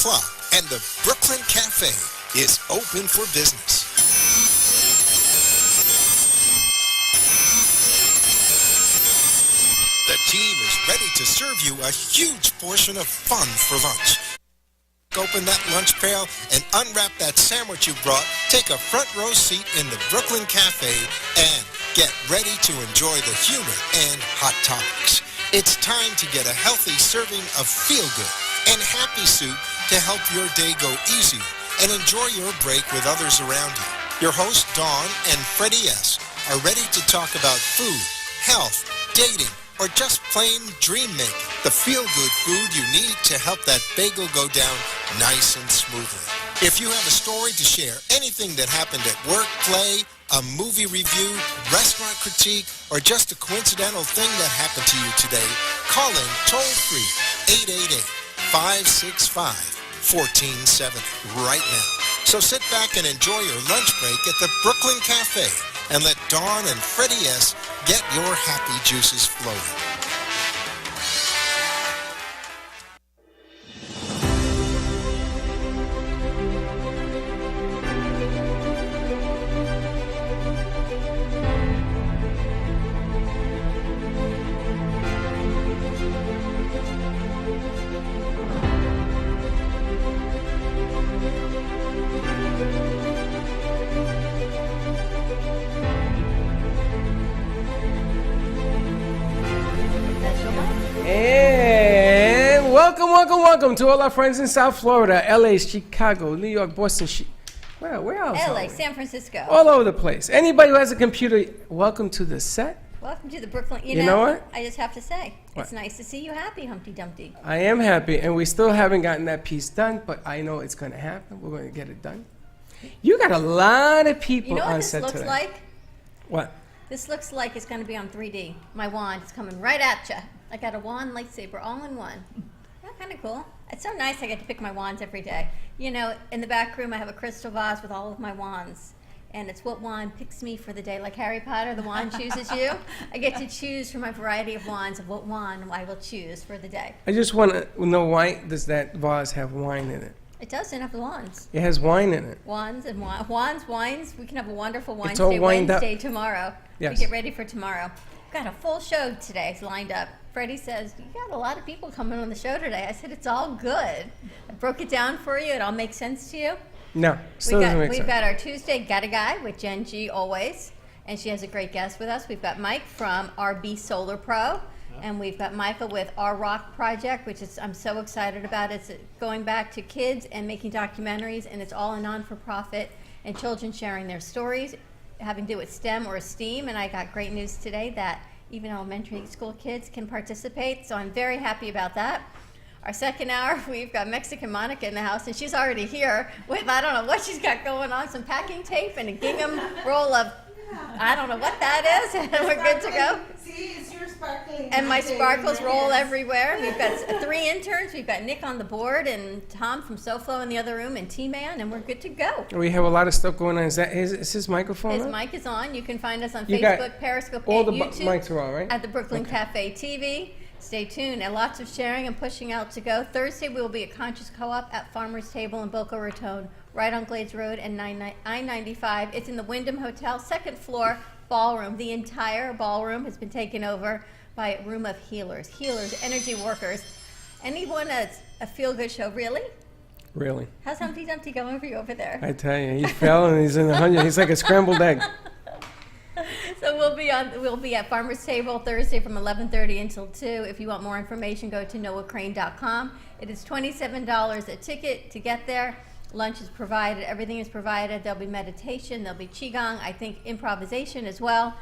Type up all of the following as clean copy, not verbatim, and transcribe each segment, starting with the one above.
o'clock, and the Brooklyn Cafe is open for business. The team is ready to serve you a huge portion of fun for lunch. Open that lunch pail and unwrap that sandwich you brought, take a front row seat in the Brooklyn Cafe, and get ready to enjoy the humor and hot topics. It's time to get a healthy serving of feel-good and happy soup to help your day go easier and enjoy your break with others around you. Your hosts, Dawn and Freddie S., are ready to talk about food, health, dating, or just plain dream making. The feel-good food you need to help that bagel go down nice and smoothly. If you have a story to share, anything that happened at work, play, a movie review, restaurant critique, or just a coincidental thing that happened to you today, call in toll-free 888-565-1470 right now. So sit back and enjoy your lunch break at the Brooklyn Cafe and let Dawn and Freddie S. get your happy juices flowing. Welcome to all our friends in South Florida, LA, Chicago, New York, Boston, where else? LA, San Francisco. All over the place. Anybody who has a computer, welcome to the set. Welcome to the Brooklyn. You know what? I just have to say, What? It's nice to see you happy, Humpty Dumpty. I am happy, and we still haven't gotten that piece done, but I know it's going to happen. We're going to get it done. You got a lot of people You know what on this set looks today. like? What? This looks like it's going to be on 3D. My wand is coming right at you. I got a wand lightsaber all in one. That's kind of cool. It's so nice I get to pick my wands every day. You know, in the back room I have a crystal vase with all of my wands. And it's what wand picks me for the day. Like Harry Potter, the wand chooses you. I get to choose from my variety of wands of what wand I will choose for the day. I just want to know, why does that vase have wine in it? It doesn't have the wands. It has wine in it. Wands and wands, wines. We can have a wonderful wine It's all day wined up. Wednesday tomorrow. Yes. We get ready for tomorrow. We've got a full show today lined up. Freddie says, you got a lot of people coming on the show today. I said, it's all good. I broke it down for you. It all makes sense to you. No, still doesn't make We've sense. got our Tuesday Got a Guy with Jen G always. And she has a great guest with us. We've got Mike from RB Solar Pro. And we've got Michael with Our Rock Project, which is I'm so excited about. It's going back to kids and making documentaries, and it's all a non-for-profit and children sharing their stories, having to do with STEM or STEAM. And I got great news today that even elementary school kids can participate, so I'm very happy about that. Our second hour, we've got Mexican Monica in the house, and she's already here with, I don't know what she's got going on, some packing tape and a gingham roll of, I don't know what that is, and we're good to go. See, it's your sparkling. And my sparkles roll Yes. everywhere. We've got 3 interns. We've got Nick on the board and Tom from SoFlo in the other room and T-Man, and we're good to go. We have a lot of stuff going on. Is his microphone His on? mic is on. You can find us on You got Facebook, Periscope, all and the YouTube. mics are on, right? At the Brooklyn Okay. Cafe TV. Stay tuned, and lots of sharing and pushing out to go. Thursday, we will be at Conscious Co-op at Farmer's Table in Boca Raton, right on Glades Road and I-95. It's in the Wyndham Hotel, second floor ballroom. The entire ballroom has been taken over by a room of healers, energy workers. Anyone that's a feel-good show, really? Really? How's Humpty Dumpty going for you over there? I tell you, he fell and he's in 100. He's like a scrambled egg. So we'll be at Farmer's Table Thursday from 11:30 until 2. If you want more information, go to noahcrane.com. It is $27 a ticket to get there. Lunch is provided. Everything is provided. There'll be meditation. There'll be qigong. I think improvisation as well.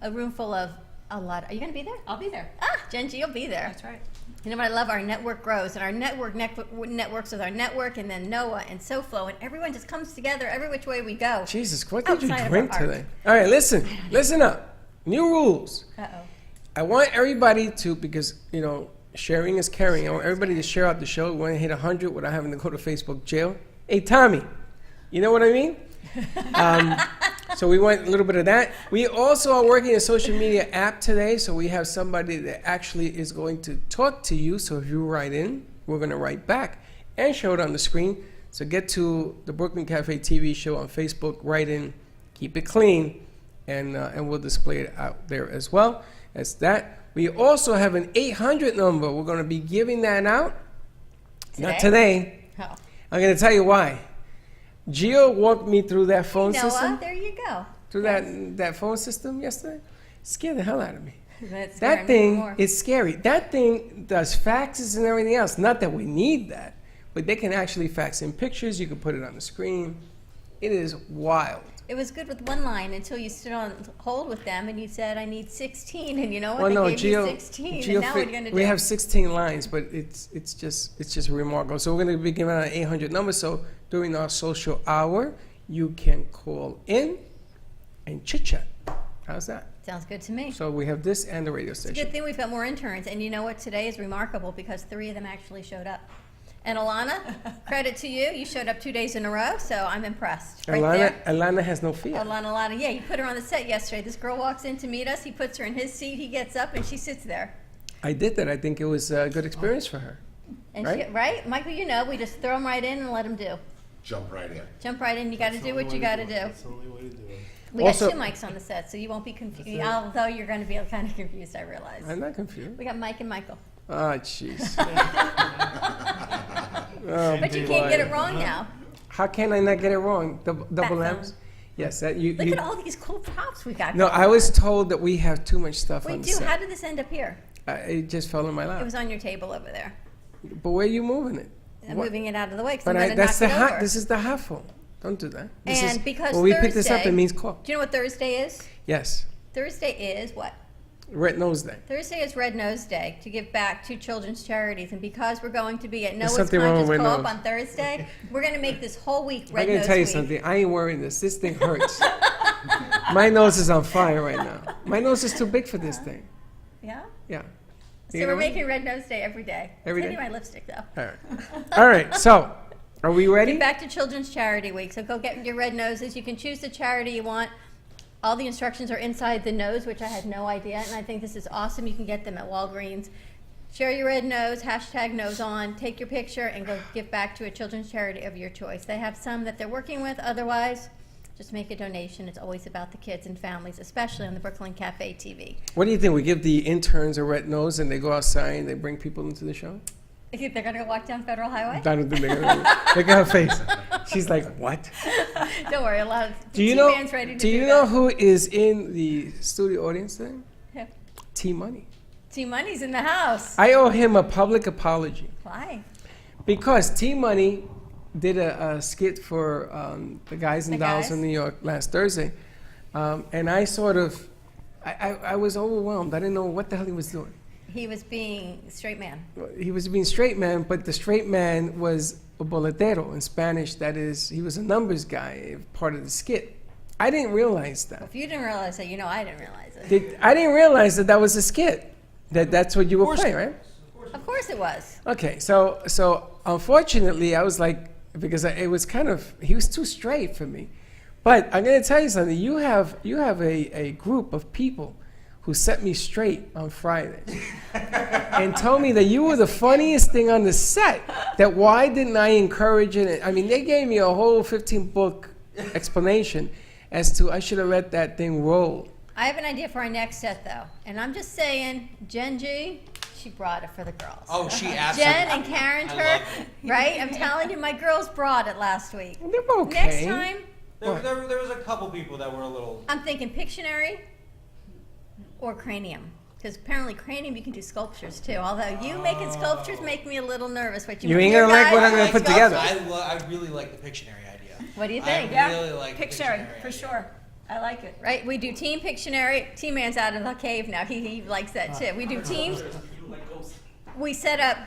A room full of a lot. Are you going to be there? I'll be there. Genji, you'll be there. That's right. You know what I love? Our network grows, and our network networks with our network, and then Noah and SoFlo, and everyone just comes together every which way we go. Jesus, what did you Outside of drink our art. today? All right, listen up. New rules. Uh-oh. I want everybody to, because, you know, sharing is caring. I want everybody to share out the show. We want to hit 100 without having to go to Facebook jail. Hey, Tommy, you know what I mean? So we want a little bit of that. We also are working a social media app today, so we have somebody that actually is going to talk to you. So if you write in, we're going to write back. and show it on the screen. So get to the Brooklyn Cafe TV show on Facebook, write in, keep it clean, and we'll display it out there as well. That's that. We also have an 800 number. We're going to be giving that out. Not today. Oh. I'm going to tell you why. Gio walked me through that phone Noah, system. there you go. Through that phone system yesterday. Scared the hell out of me. That's That thing is scary. That thing does faxes and everything else. Not that we need that, but they can actually fax in pictures. You can put it on the screen. It is wild. It was good with one line until you stood on hold with them and you said, I need 16. And you know what? Well, They no, gave you Gio, 16. Gio And now what are fit- you going to do? we have 16 lines, but it's just remarkable. So we're going to be giving out an 800 number. So during our social hour, you can call in and chit chat. How's that? Sounds good to me. So we have this and the radio It's a station. good thing we've got more interns. And you know what? Today is remarkable because 3 of them actually showed up. And Alana, credit to you. You showed up 2 days in a row, so I'm impressed. Right there. Alana has no fear. Alana, yeah, you put her on the set yesterday. This girl walks in to meet us. He puts her in his seat. He gets up and she sits there. I did that. I think it was a good experience for her. And Right? right? Michael, you know, we just throw them right in and let them do. Jump right in. Jump right in. You got to do what you got to do. That's the only way to do it. We Also- got 2 mics on the set, so you won't be confused. Although you're going to be kind of confused, I realize. I'm not confused. We got Mike and Michael. Oh, jeez. Oh, But you can't get it boy. wrong now. How can I not get it wrong? Double Backbone. lamps? Yes, that you. Look you at all these cool props we got. no, going I was on. told that we have too much stuff We on the do. set. How did this end up here? It just fell in my It lap. was on your table over there. But where are you moving it? I'm What? moving it out of the way because But I'm going to knock that's it the over. hot. This is the hot phone. Don't do that. This and is, because when we Thursday, pick this up, it means call. Do you know what Thursday is? Yes, Thursday is what? Red Nose Day. Thursday is Red Nose Day to give back to children's charities, and because we're going to be at There's Noah's something wrong Conscious with Red Co-op Nose. on Thursday, we're going to make this whole week I'm Red gonna Nose tell you Week. something. I ain't wearing this. This thing hurts. My nose is on fire right now. My nose is too big for this thing. Yeah. Yeah. So You we're know what? making Red Nose Day every day. Every Send day? me my lipstick though. All right. All right. So, are we ready? Get back to Children's Charity Week. So go get your red noses. You can choose the charity you want. All the instructions are inside the nose, which I had no idea, and I think this is awesome. You can get them at Walgreens. Share your red nose, hashtag nose on, take your picture, and go give back to a children's charity of your choice. They have some that they're working with. Otherwise, just make a donation. It's always about the kids and families, especially on the Brooklyn Cafe TV. What do you think? We give the interns a red nose and they go outside and they bring people into the show? You think they're going to walk down Federal Highway? I don't think they're gonna. Look at her face. She's like, what? Don't worry, a lot of Do you know? T-Man's ready to Do do you know that. who is in the studio audience today? Yeah. T Money. T-Money's in the house. I owe him a public apology Why? because T Money did a skit for the Guys and The Dolls Guys? in New York last Thursday, and I sort of, I was overwhelmed. I didn't know what the hell he was doing. He was being straight man. He was being straight man, but the straight man was a boletero in Spanish. That is, he was a numbers guy, part of the skit. I didn't realize that. If you didn't realize that, you know I didn't realize it. I didn't realize that was a skit. That's what you were playing, right? Of course it was. Okay, so unfortunately, I was like, because it was kind of, he was too straight for me. But I'm gonna tell you something. You have a group of people who set me straight on Friday and told me that you were the funniest thing on the set. That why didn't I encourage it? I mean, they gave me a whole 15-book explanation as to I should have let that thing roll. I have an idea for our next set, though. And I'm just saying, Jen G, she brought it for the girls. Oh, she absolutely. Jen and Karen I Turk, love right? I'm telling you, my girls brought it last week. They're okay. Next time, There was a couple people that were a little. I'm thinking Pictionary or Cranium. Because apparently Cranium, you can do sculptures, too. Although you making sculptures make me a little nervous. But You ain't your gonna like guys what I'm gonna make put sculptures. together. I really like the Pictionary idea. What do you think? I really like the Pictionary, Pictionary for idea. sure. I like it. Right? We do Team Pictionary. T-Man's out of the cave now. He likes that too. We do teams. We set up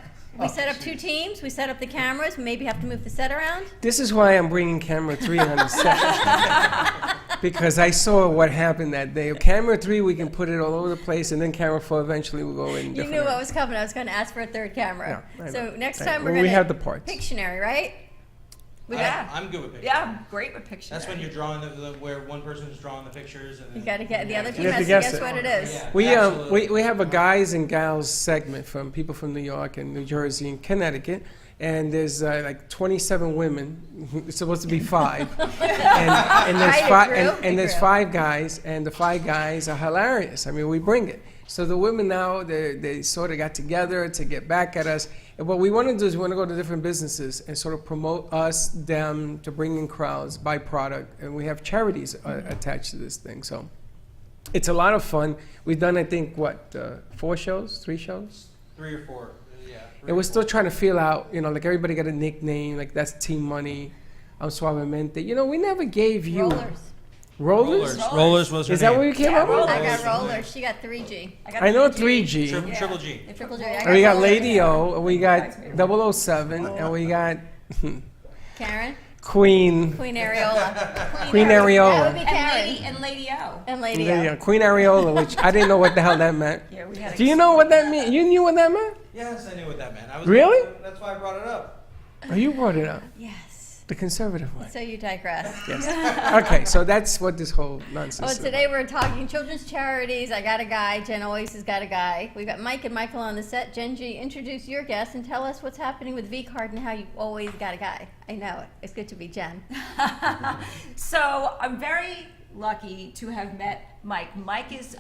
2 teams. We set up the cameras. We maybe have to move the set around. This is why I'm bringing camera 3 on the set. Because I saw what happened that day. Camera 3, we can put it all over the place, and then camera 4 eventually will go in You different knew what areas. was coming. I was going to ask for a third camera. Yeah, I So know. next I time know. we're Well, going we to have the parts. Pictionary, right? Yeah. I'm good with Pictionary. Yeah, I'm great with Pictionary. That's when you're drawing where one person's drawing the pictures and then You got to get the other team You have has to to guess guess it. what it is. Yeah, We absolutely. we have a guys and gals segment from people from New York and New Jersey and Connecticut, and there's like 27 women. It's supposed to be 5, and there's Right, five, it grew, and it there's grew. 5 guys, and the 5 guys are hilarious. I mean, we bring it. So the women now, they sort of got together to get back at us. And what we want to do is we want to go to different businesses and sort of promote us, them, to bring in crowds, buy product, and we have charities attached to this thing. So it's a lot of fun. We've done, I think, 4 shows, 3 shows? 3 or 4. Yeah. And we're still trying to feel out, like everybody got a nickname, like that's Team Money, I'm Suavemente. We never gave you Rollers. Rollers was her Is that name. what you came up with? I got rollers. She got 3G. got I know 3G. 3G. Triple G. The Triple G. I And we got rollers. Lady O, and we got 007, and we got Karen. Queen Areola. Queen That would Areola. be And Karen. Lady O. And Lady Yeah, O. Queen Areola, which I didn't know what the hell that meant. Yeah, we had Do you know what that meant? You knew what that meant? Yes, I knew what that meant. Really? That's why I brought it up. Oh, you brought it up. Yes. The conservative way. So you digress. Yes. Okay, so that's what this whole nonsense Well, is. today we're talking children's charities. I got a guy. Jen always has got a guy. We've got Mike and Michael on the set. Jen G, introduce your guest and tell us what's happening with V-Card and how you always got a guy. I know it. It's good to be Jen. So I'm very lucky to have met Mike. Mike is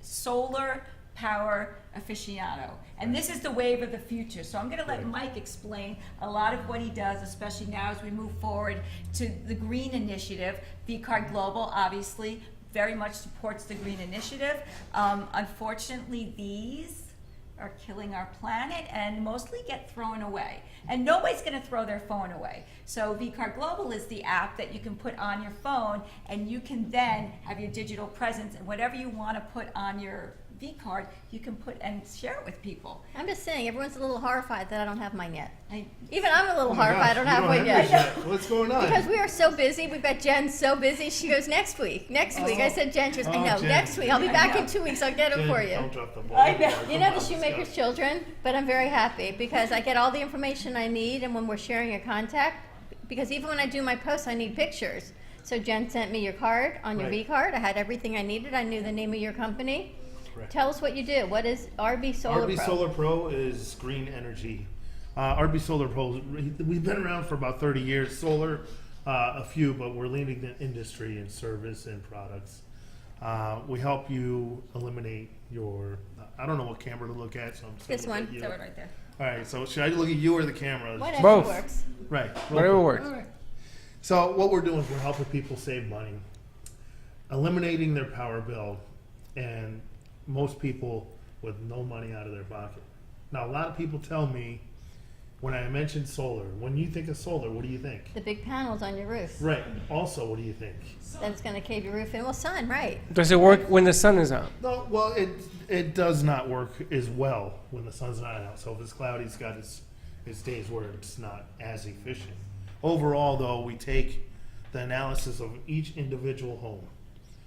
solar power aficionado, and this is the wave of the future. So I'm going to let Mike explain a lot of what he does, especially now as we move forward to the green initiative. V-Card Global obviously very much supports the green initiative. Unfortunately, these are killing our planet and mostly get thrown away. And nobody's going to throw their phone away. So V-Card Global is the app that you can put on your phone, and you can then have your digital presence, and whatever you want to put on your V-Card, you can put and share it with people. I'm just saying, everyone's a little horrified that I don't have mine yet. I, Even I'm a little Oh my horrified I gosh, don't you have one yours yet. What's going on? Because we are so busy. We've got Jen so busy. She goes next week. Next week. I said Jen. She goes, I Oh, know. Jen. Take week. I'll be I back know. in 2 weeks. I'll get it for you. Don't drop the ball. I know. You know the shoemaker's children, but I'm very happy because I get all the information I need, and when we're sharing a contact, because even when I do my posts, I need pictures. So Jen sent me your card on your Right. V card. I had everything I needed. I knew the name of your company. Correct. Tell us what you do. What is RB Solar RB Pro? Solar Pro is green energy. RB Solar Pro, we've been around for about 30 years. Solar, a few, but we're leading the industry in service and products. We help you eliminate your, I don't know what camera to look at, so I'm just This gonna look one. at you. throw it right there. All right, so should I look at you or the camera? Whatever Both. works. Right. Whatever works. All right. So what we're doing is we're helping people save money, eliminating their power bill, and most people with no money out of their pocket. Now, a lot of people tell me when I mention solar, when you think of solar, what do you think? The big panels on your roof. Right. Also, what do you think? That's going to cave your roof in. Well, sun, right. Does it work when the sun is out? No, well, it does not work as well when the sun's not out. So if it's cloudy, it's got its days where it's not as efficient. Overall, though, we take the analysis of each individual home.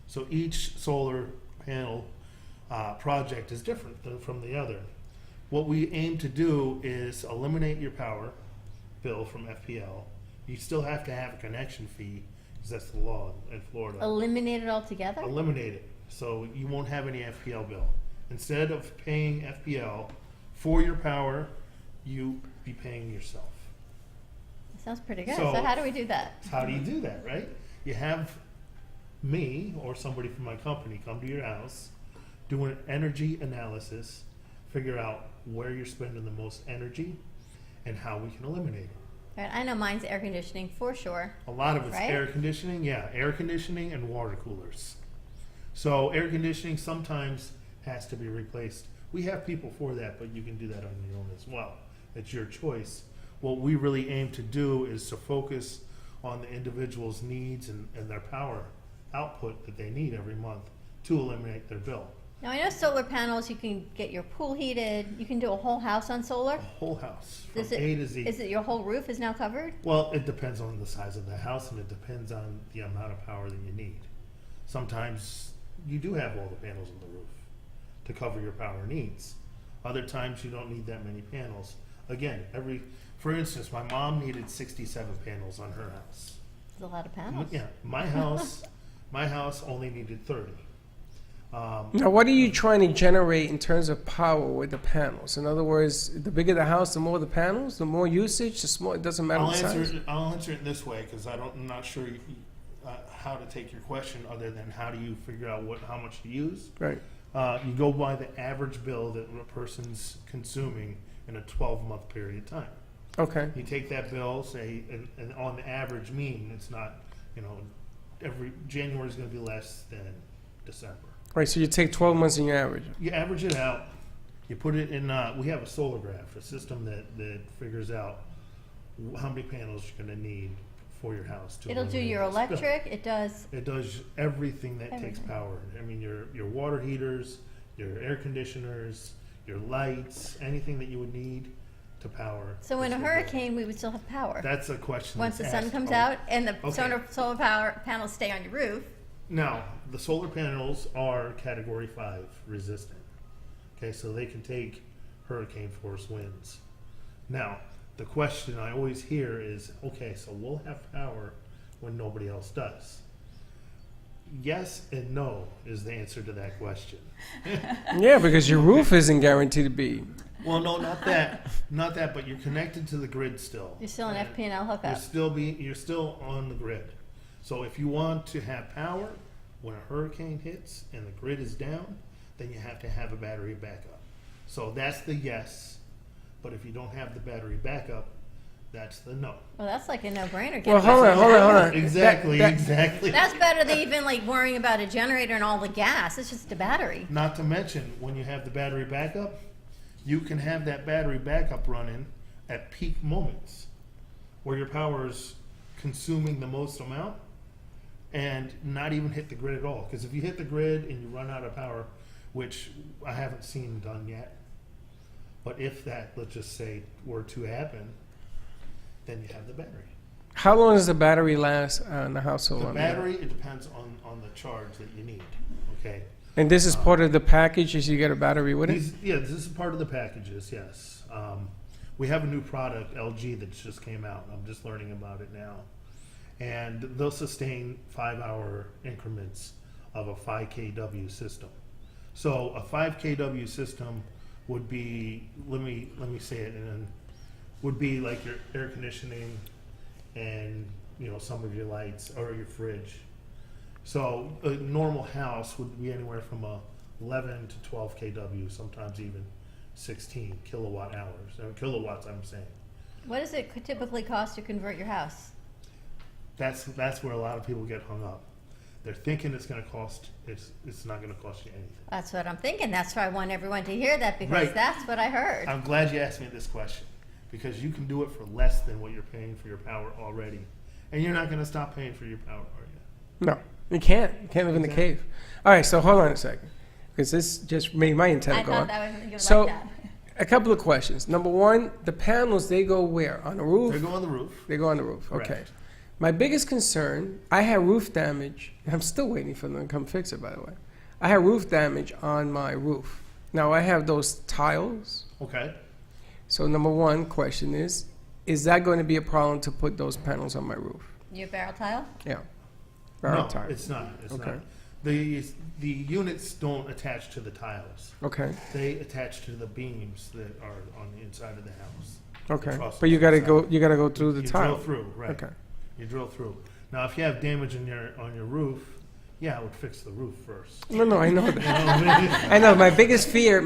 So each solar panel project is different from the other. What we aim to do is eliminate your power bill from FPL. You still have to have a connection fee because that's the law in Florida. Eliminate it altogether? Eliminate it, so you won't have any FPL bill. Instead of paying FPL for your power, you be paying yourself. Sounds pretty good. So- So how do we do that? How do you do that, right? You have me or somebody from my company come to your house, do an energy analysis, figure out where you're spending the most energy and how we can eliminate it. Right, I know mine's air conditioning for sure. A lot of it's Right? air conditioning, air conditioning and water coolers. So air conditioning sometimes has to be replaced. We have people for that, but you can do that on your own as well. It's your choice. What we really aim to do is to focus on the individual's needs and their power output that they need every month to eliminate their bill. Now I know solar panels, you can get your pool heated. You can do a whole house on solar. A whole house from Is it- A to Z. Is it your whole roof is now covered? Well, it depends on the size of the house and it depends on the amount of power that you need. Sometimes you do have all the panels on the roof to cover your power needs. Other times you don't need that many panels. Again, for instance, my mom needed 67 panels on her house. It's a lot of panels. Yeah, my house only needed 30. Now, what are you trying to generate in terms of power with the panels? In other words, the bigger the house, the more the panels, the more usage, the smaller. It doesn't matter I'll the size. answer it this way because I'm not sure how to take your question other than how do you figure out how much to use. Right. You go by the average bill that a person's consuming in a 12-month period of time. Okay. You take that bill, say, and on the average mean, it's not, every January is going to be less than December. Right. So you take 12 months in your average. You average it out. You put it in. We have a solar graph, a system that figures out how many panels you're going to need for your house. It'll do your eliminate the spill. electric. It does. It does everything that takes Everything. power. I mean, your water heaters, your air conditioners, your lights, anything that you would need to power. So in this a will do it. hurricane, we would still have power. That's a question. Once the that's sun asked comes all- out and the Okay. solar power panels stay on your roof. Now, the solar panels are Category 5 resistant. Okay, so they can take hurricane force winds. Now, the question I always hear is, okay, so we'll have power when nobody else does. Yes and no is the answer to that question. Yeah, because your roof isn't guaranteed to be. Well, no, not that, but you're connected to the grid still. You're still an And FP&L hookup. You're still on the grid. So if you want to have power when a hurricane hits and the grid is down, then you have to have a battery backup. So that's the yes. But if you don't have the battery backup, that's the no. Well, that's like a no-brainer. Well, hold on. Exactly, That- exactly. That's better than even like worrying about a generator and all the gas. It's just a battery. Not to mention, when you have the battery backup, you can have that battery backup running at peak moments where your power is consuming the most amount and not even hit the grid at all. Because if you hit the grid and you run out of power, which I haven't seen done yet, but if that, let's just say, were to happen, then you have the battery. How long does the battery last on the household? The on battery, it depends on the charge that you need, okay? And this is part of the package, is you get a battery with it? This is part of the packages, yes. We have a new product, LG, that just came out. I'm just learning about it now. And they'll sustain 5-hour increments of a 5 kW system. So a 5 kW system would be, let me say it, and then would be like your air conditioning and some of your lights or your fridge. So a normal house would be anywhere from 11 to 12 kW, sometimes even 16 kilowatt hours. Kilowatts, I'm saying. What does it typically cost to convert your house? That's where a lot of people get hung up. They're thinking it's going to cost. It's not going to cost you anything. That's what I'm thinking. That's why I want everyone to hear that because Right. that's what I heard. I'm glad you asked me this question because you can do it for less than what you're paying for your power already, and you're not going to stop paying for your power, are you? No, you can't. You can't live in the Exactly. cave. All right, so hold on a second, because this just made my I antenna go thought on. that was you would So, like that. a couple of questions. Number one, the panels, they go where? On the roof? They go on the roof. They go on the roof. Okay. Correct. My biggest concern, I had roof damage. I'm still waiting for them to come fix it, by the way. I had roof damage on my roof. Now, I have those tiles. Okay. So, number one question is that going to be a problem to put those panels on my roof? Your barrel tile? Yeah. No, Barrel tile. it's not. It's Okay. not. The units don't attach to the tiles. Okay. They attach to the beams that are on the inside of the house. Okay. truss But you on got to the go. side. You got to go through the You tile. drill through, right? Okay. You drill through. Now, if you have damage on your roof, yeah, I would fix the roof first. No, I know that. I know. My biggest fear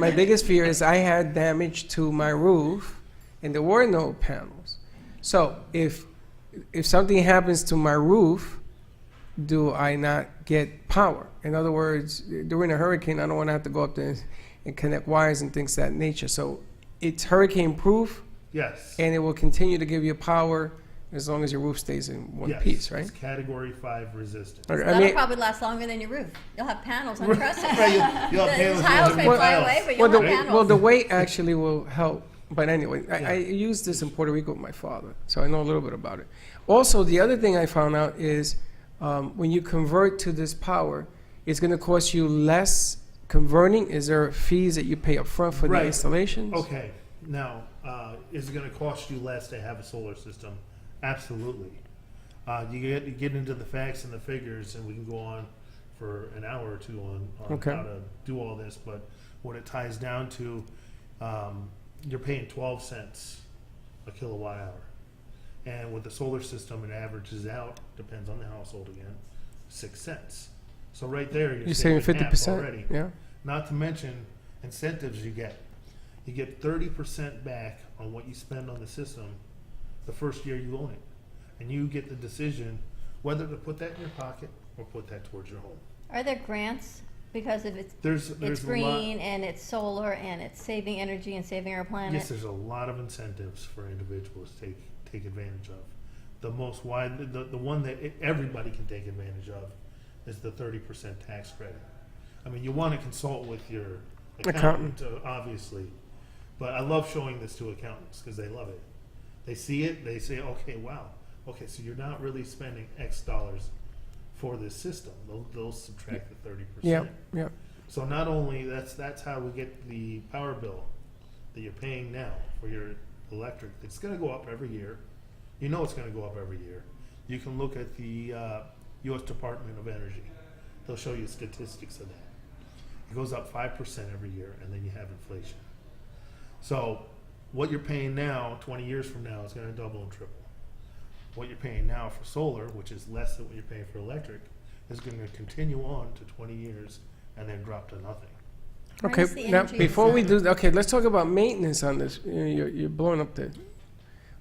is I had damage to my roof, and there were no panels. So if something happens to my roof, do I not get power? In other words, during a hurricane, I don't want to have to go up there and connect wires and things of that nature. So it's hurricane proof, Yes. and it will continue to give you power as long as your roof stays in one Yes. piece, right? It's Category 5 resistant. Okay, That'll probably last longer than your roof. You'll have panels on trusses. Right, you'll have panels, The tiles you'll may have fly tiles. away, but well, you'll the, have panels. well, the weight actually will help. But anyway, Yeah. I used this in Puerto Rico with my father, so I know a little bit about it. Also, the other thing I found out is when you convert to this power, it's going to cost you less converting. Is there fees that you pay up front for Right. the installations? Okay. Now, is it going to cost you less to have a solar system? Absolutely. You get into the facts and the figures, and we can go on for an hour or two on Okay. how to do all this, but what it ties down to, you're paying 12 cents a kilowatt hour. And with the solar system, it averages out, depends on the household again, 6 cents. So right there, You're saving half 50%. already. Yeah. Not to mention incentives you get. You get 30% back on what you spend on the system the first year you own it. And you get the decision whether to put that in your pocket or put that towards your home. Are there grants because of it's There's it's a lot. green and it's solar and it's saving energy and saving our planet? Yes, there's a lot of incentives for individuals to take advantage of. The most wide, the one that everybody can take advantage of is the 30% tax credit. I mean, you want to consult with your accountant, obviously, but I love showing this to accountants because they love it. They see it, they say, okay, wow, okay, so you're not really spending X dollars for this system. They'll subtract the 30%. Yeah. Yeah. So not only that's how we get the power bill that you're paying now for your electric. It's going to go up every year. You know it's going to go up every year. You can look at the U.S. Department of Energy. They'll show you statistics of that. It goes up 5% every year, and then you have inflation. So what you're paying now, 20 years from now, is going to double and triple. What you're paying now for solar, which is less than what you're paying for electric, is going to continue on to 20 years and then drop to nothing. Okay, Where's the now energy before we do, incentive? okay, let's talk about maintenance on this. You're blowing up the.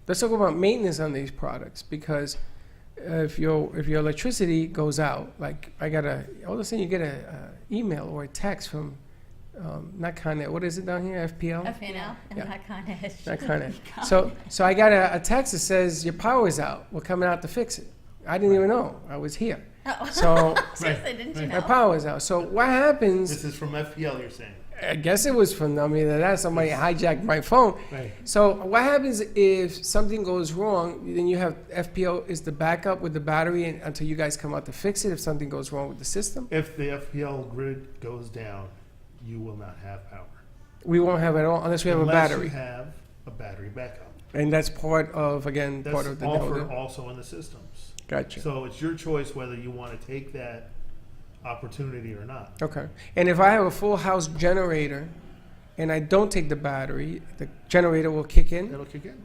Let's talk about maintenance on these products because if your electricity goes out, like I got all of a sudden you get a email or a text from not Con Ed. What is it down here? FPL. FNL and Yeah. not Con Ed. Not Con Ed. So I got a text that says your power is out. We're coming out to fix it. I didn't even know. I was here. Oh. So Seriously, didn't you my know? power is out. So what happens? This is from FPL, you're saying? I guess it was from either that somebody hijacked my phone. Right. So what happens if something goes wrong? Then you have FPL is the backup with the battery until you guys come out to fix it. If something goes wrong with the system, If the FPL grid goes down, you will not have power. we won't have it at all unless we have a Unless battery, you have a battery backup. and that's part of part That's of the offered deal. also in the systems. Gotcha. So it's your choice whether you want to take that opportunity or not. Okay. And if I have a full house generator, and I don't take the battery, the generator will kick in, That'll kick in.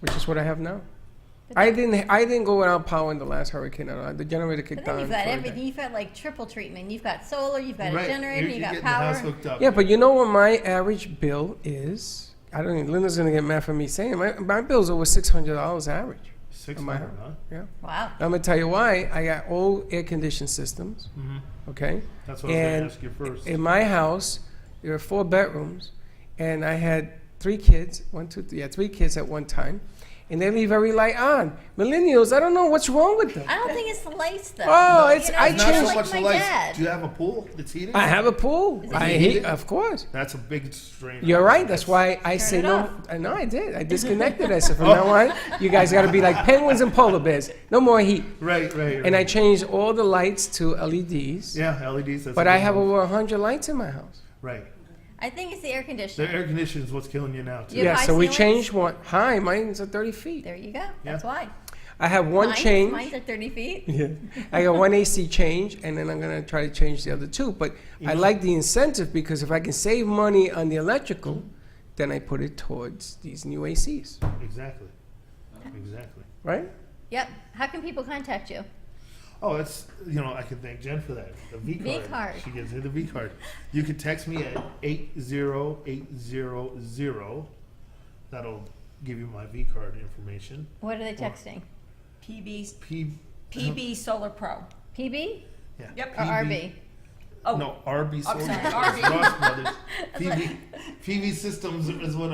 which is what I have now. I didn't go without power in the last hurricane at all. The generator But kicked then on. you've got for a day. everything. You've got like triple treatment. You've got solar. You've got Right. a generator. You're You got getting the house power. hooked up. Yeah, but you know what my average bill is? I don't even, Linda's gonna get mad for me saying it. My bill's over $600 average. 600, huh? Yeah. Wow. I'm gonna tell you why. I got old air conditioned systems. Okay. That's what I was going And to ask you first. in my house, there are 4 bedrooms, and I had 3 kids. 3 kids at one time, and they leave every light on. Millennials, I don't know what's wrong with them. I don't think it's the lights though. Oh, You it's- know, I it's Not changed- so like much the my lights. dad. Do you have a pool that's heated? I have a pool. Is it I heated? hate, of course. That's a big strain. You're right. That's why I Turn say it no. off. I know I did. I disconnected. I said from now on, you guys got to be like penguins and polar bears. No more heat. Right. And I changed all the lights to LEDs. Yeah, LEDs. That's But a I good have one. over 100 lights in my house. Right. I think it's the air The conditioner. air conditioning is what's killing you now, too. You have Yeah, high so we ceilings? changed one. Hi, mine's at 30 feet. There you go. That's why. I have one change. Mine's at 30 feet. Yeah. I got one AC change, and then I'm going to try to change the other 2. But I like the incentive because if I can save money on the electrical, then I put it towards these new ACs, Exactly. Exactly. right? Yep. How can people contact you? Oh, that's, I can thank Jen for that. The V card. V card. She gives me the V card. You can text me at 80800. That'll give you my V card information. What are they texting? PB Solar Pro. PB Yeah. Yep. or RB? Oh, No, RB Solar. sorry, It's RB. Ross Brothers. PV Systems is what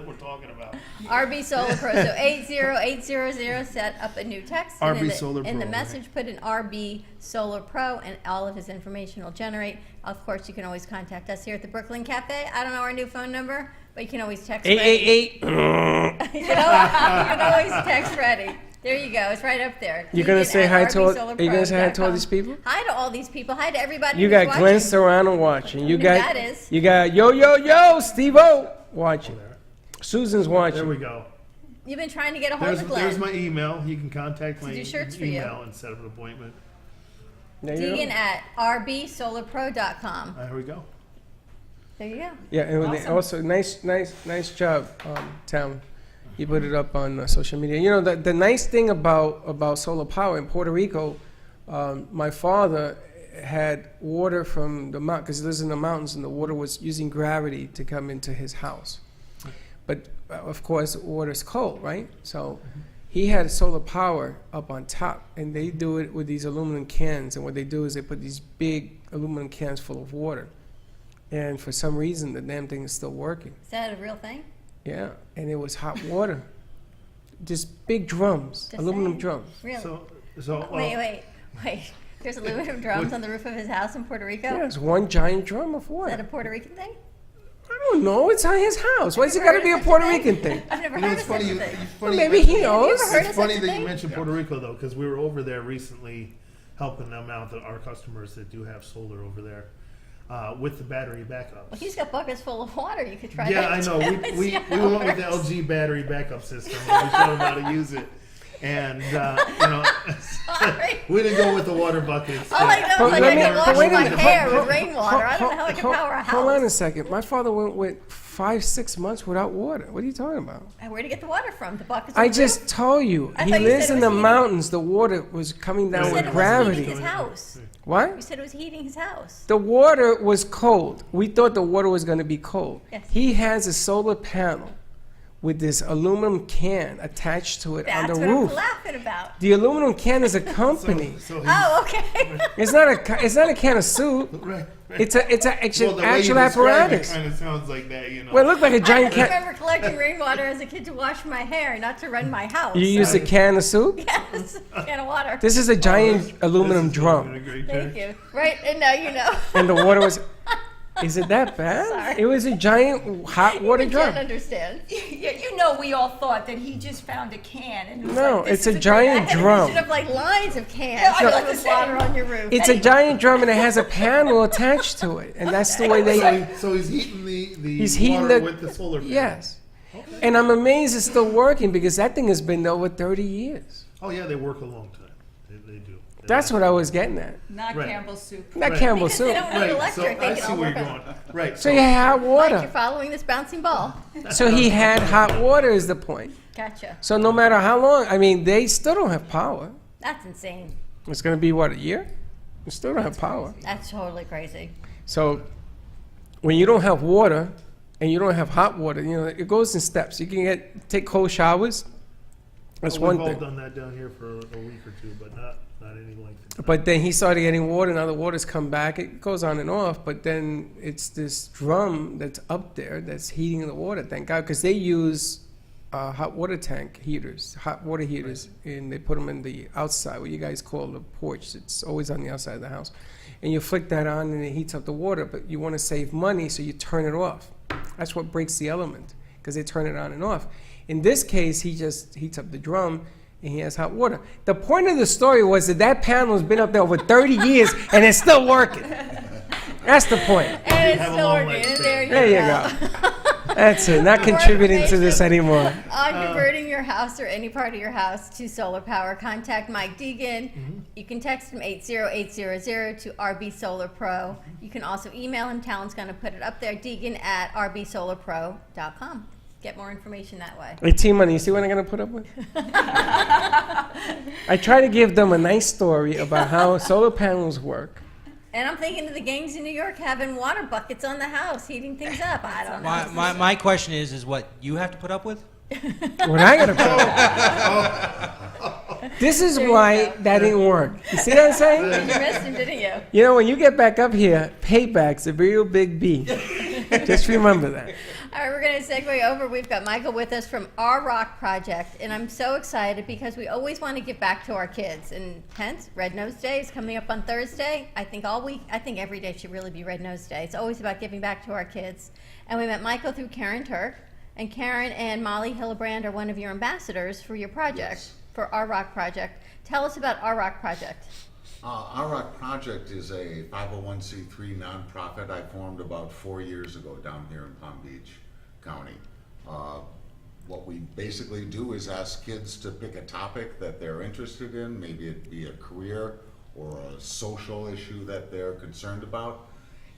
we're talking about. RB Solar Pro. So 80800 set up a new text. RB in the, Solar in the Pro, message, put in RB Solar Pro, and all of his information will generate. Of course, you can always contact us here at the Brooklyn Cafe. I don't know our new phone number, but you can always text. Reddy. 888. you can always text Reddy. There you go. It's right up there. You're gonna say hi to all? Are you gonna say hi to all rbsolarpro.com. these people? Hi to all these people. Hi to everybody. You who's got watching. Glenn Serrano watching. You Who got that is. you got yo Steve-O watching. Susan's watching. There we go. You've been trying to get a hold of Glenn. There's my email. You can contact my do shirts for you. email and set up an appointment. There you Deegan go. at rbsolarpro.com. There we go. There you go. Yeah, and Awesome. also nice job, Tam. You put it up on social media. You know, the nice thing about solar power in Puerto Rico, my father had water from the mountain, because he lives in the mountains, and the water was using gravity to come into his house. But of course, water's cold, right? So he had solar power up on top, and they do it with these aluminum cans. And what they do is they put these big aluminum cans full of water. And for some reason, the damn thing is still working. Is that a real thing? Yeah, and it was hot water. Just big drums, Just aluminum saying. drums. Really? So Wait. There's aluminum drums on the roof of his house in Puerto Rico? Yeah, it's one giant drum of Is that a water. Puerto Rican thing? I don't know, it's on his house. Why's it Never got to be heard a of Puerto such a Rican thing? I've never You know, heard it's of such funny. a thing. Funny Maybe you he mention- knows. Have you ever heard It's of funny such a that you thing? mentioned Puerto Rico though, because we were over there recently, helping them out, our customers that do have solar over there, with the battery backups. Well, he's got buckets full of water. You could try Yeah, I that. know. too. We See we how went it with the works. LG battery backup system. And we showed them how to use it, and you know, Sorry. we didn't go with the water buckets. All I know But is like let I me- can but wash wait a my minute. hair Hold- with rainwater. I don't know how I can power a house. Hold on a second. My father went with 5-6 months without water. What are you talking about? And where'd he get the water from? The buckets. I on the just roof? told you. I He thought you lives said in it the was heating. mountains. The water was coming down You said with it was gravity. heating his house. What? You said it was heating his house. The water was cold. We thought the water was going to be cold. Yes. He has a solar panel with this aluminum can attached to it on That's the what roof. I'm laughing about. The aluminum can is a company. So he, Oh, okay. It's not a can of soup. right. It's an Well, the way actual you describe apparatus. it kind of sounds like that, you know. Well, it looked like a I giant just can. remember collecting rainwater as a kid to wash my hair, not to run my house. You use a can of soup. Yes, can of water. This is a giant aluminum This is drum, doing a great Thank job. you. Right, and now you know. and the water was. Is it that bad? Sorry. It was a giant hot water I drum. can't understand. Yeah, you know, we all thought that he just found a can and it was No, like, this it's a is giant I had a drum. vision of like lines of cans Yeah, I filled like with the same. water on your roof. It's a Anyway, giant drum and it has a panel attached to it, and that's the way they. So he's heating the He's heating water the- with the solar panel. Yes, and I'm amazed it's still working because that thing has been there over 30 years. Oh yeah, they work a long time. They do. That's what I was getting at. not Right. Campbell's soup. Not Right. Campbell because they soup. don't need Right. electric. So They I can see all where work you're on. going. Right. So you had hot Mike, you're water. following this bouncing ball. So he had hot water is the point. Gotcha. So no matter how long, I mean, they still don't have power. That's insane. It's going to be what, a year? They still don't have power. That's totally crazy. So when you don't have water and you don't have hot water, you know, it goes in steps. You can take cold showers. That's Well, one we've all thing. done that down here for a week or two, but not any length of time. But then he started getting water. Now the water's come back. It goes on and off. But then it's this drum that's up there that's heating the water. Thank God, because they use hot water tank heaters, hot water heaters, and they put them in the outside, what you guys call the porch. It's always on the outside of the house, and you flick that on and it heats up the water. But you want to save money, so you turn it off. That's what breaks the element, because they turn it on and off. In this case, he just heats up the drum and he has hot water. The point of the story was that panel's been up there over 30 years and it's still working. That's the point. And it's have a still long working. lifespan. And there you There you go. go. That's it. Not contributing to this anymore. On converting your house or any part of your house to solar power, contact Mike Deegan. You can text him 80800 to RB Solar Pro. You can also email him. Talon's going to put it up there, Deegan at rbsolarpro.com. Get more information that way. Hey, T-Money, you see what I'm going to put up with? I try to give them a nice story about how solar panels work. And I'm thinking of the gangs in New York having water buckets on the house, heating things up. I don't know. My question is what you have to put up with? What I got to put up. This is why that didn't work. You see what I'm saying? You missed him, didn't you? You know, when you get back up here, payback's a real big B. Just remember that. All right, we're going to segue over. We've got Michael with us from Our Rock Project, and I'm so excited because we always want to give back to our kids, and hence Red Nose Day is coming up on Thursday. I think all week, I think every day should really be Red Nose Day. It's always about giving back to our kids, and we met Michael through Karen Turk, and Karen and Molly Hillebrand are one of your ambassadors for your project, for Our Rock Project. Tell us about Our Rock Project. Our Rock Project is a 501c3 nonprofit I formed about 4 years ago down here in Palm Beach County. What we basically do is ask kids to pick a topic that they're interested in, maybe it be a career or a social issue that they're concerned about,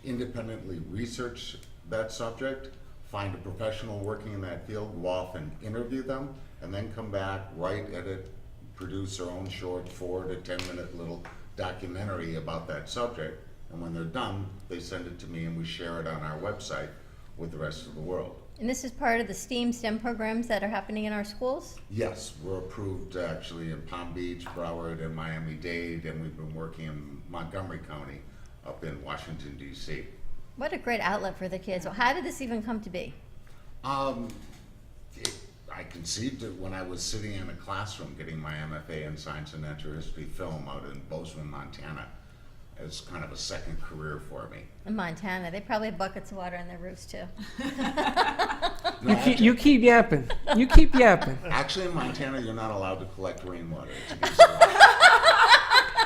independently research that subject, find a professional working in that field, go off and interview them, and then come back, write, edit, produce their own short 4 to 10-minute little documentary about that subject. And when they're done, they send it to me and we share it on our website with the rest of the world. And this is part of the STEM programs that are happening in our schools? Yes, we're approved actually in Palm Beach, Broward, and Miami-Dade, and we've been working in Montgomery County up in Washington, D.C. What a great outlet for the kids. Well, how did this even come to be? I conceived it when I was sitting in a classroom getting my MFA in Science and Natural History Film out in Bozeman, Montana. It's kind of a second career for me. In Montana, they probably have buckets of water on their roofs too. No, You keep yapping. You keep yapping. actually, in Montana, you're not allowed to collect rainwater. It's against the law.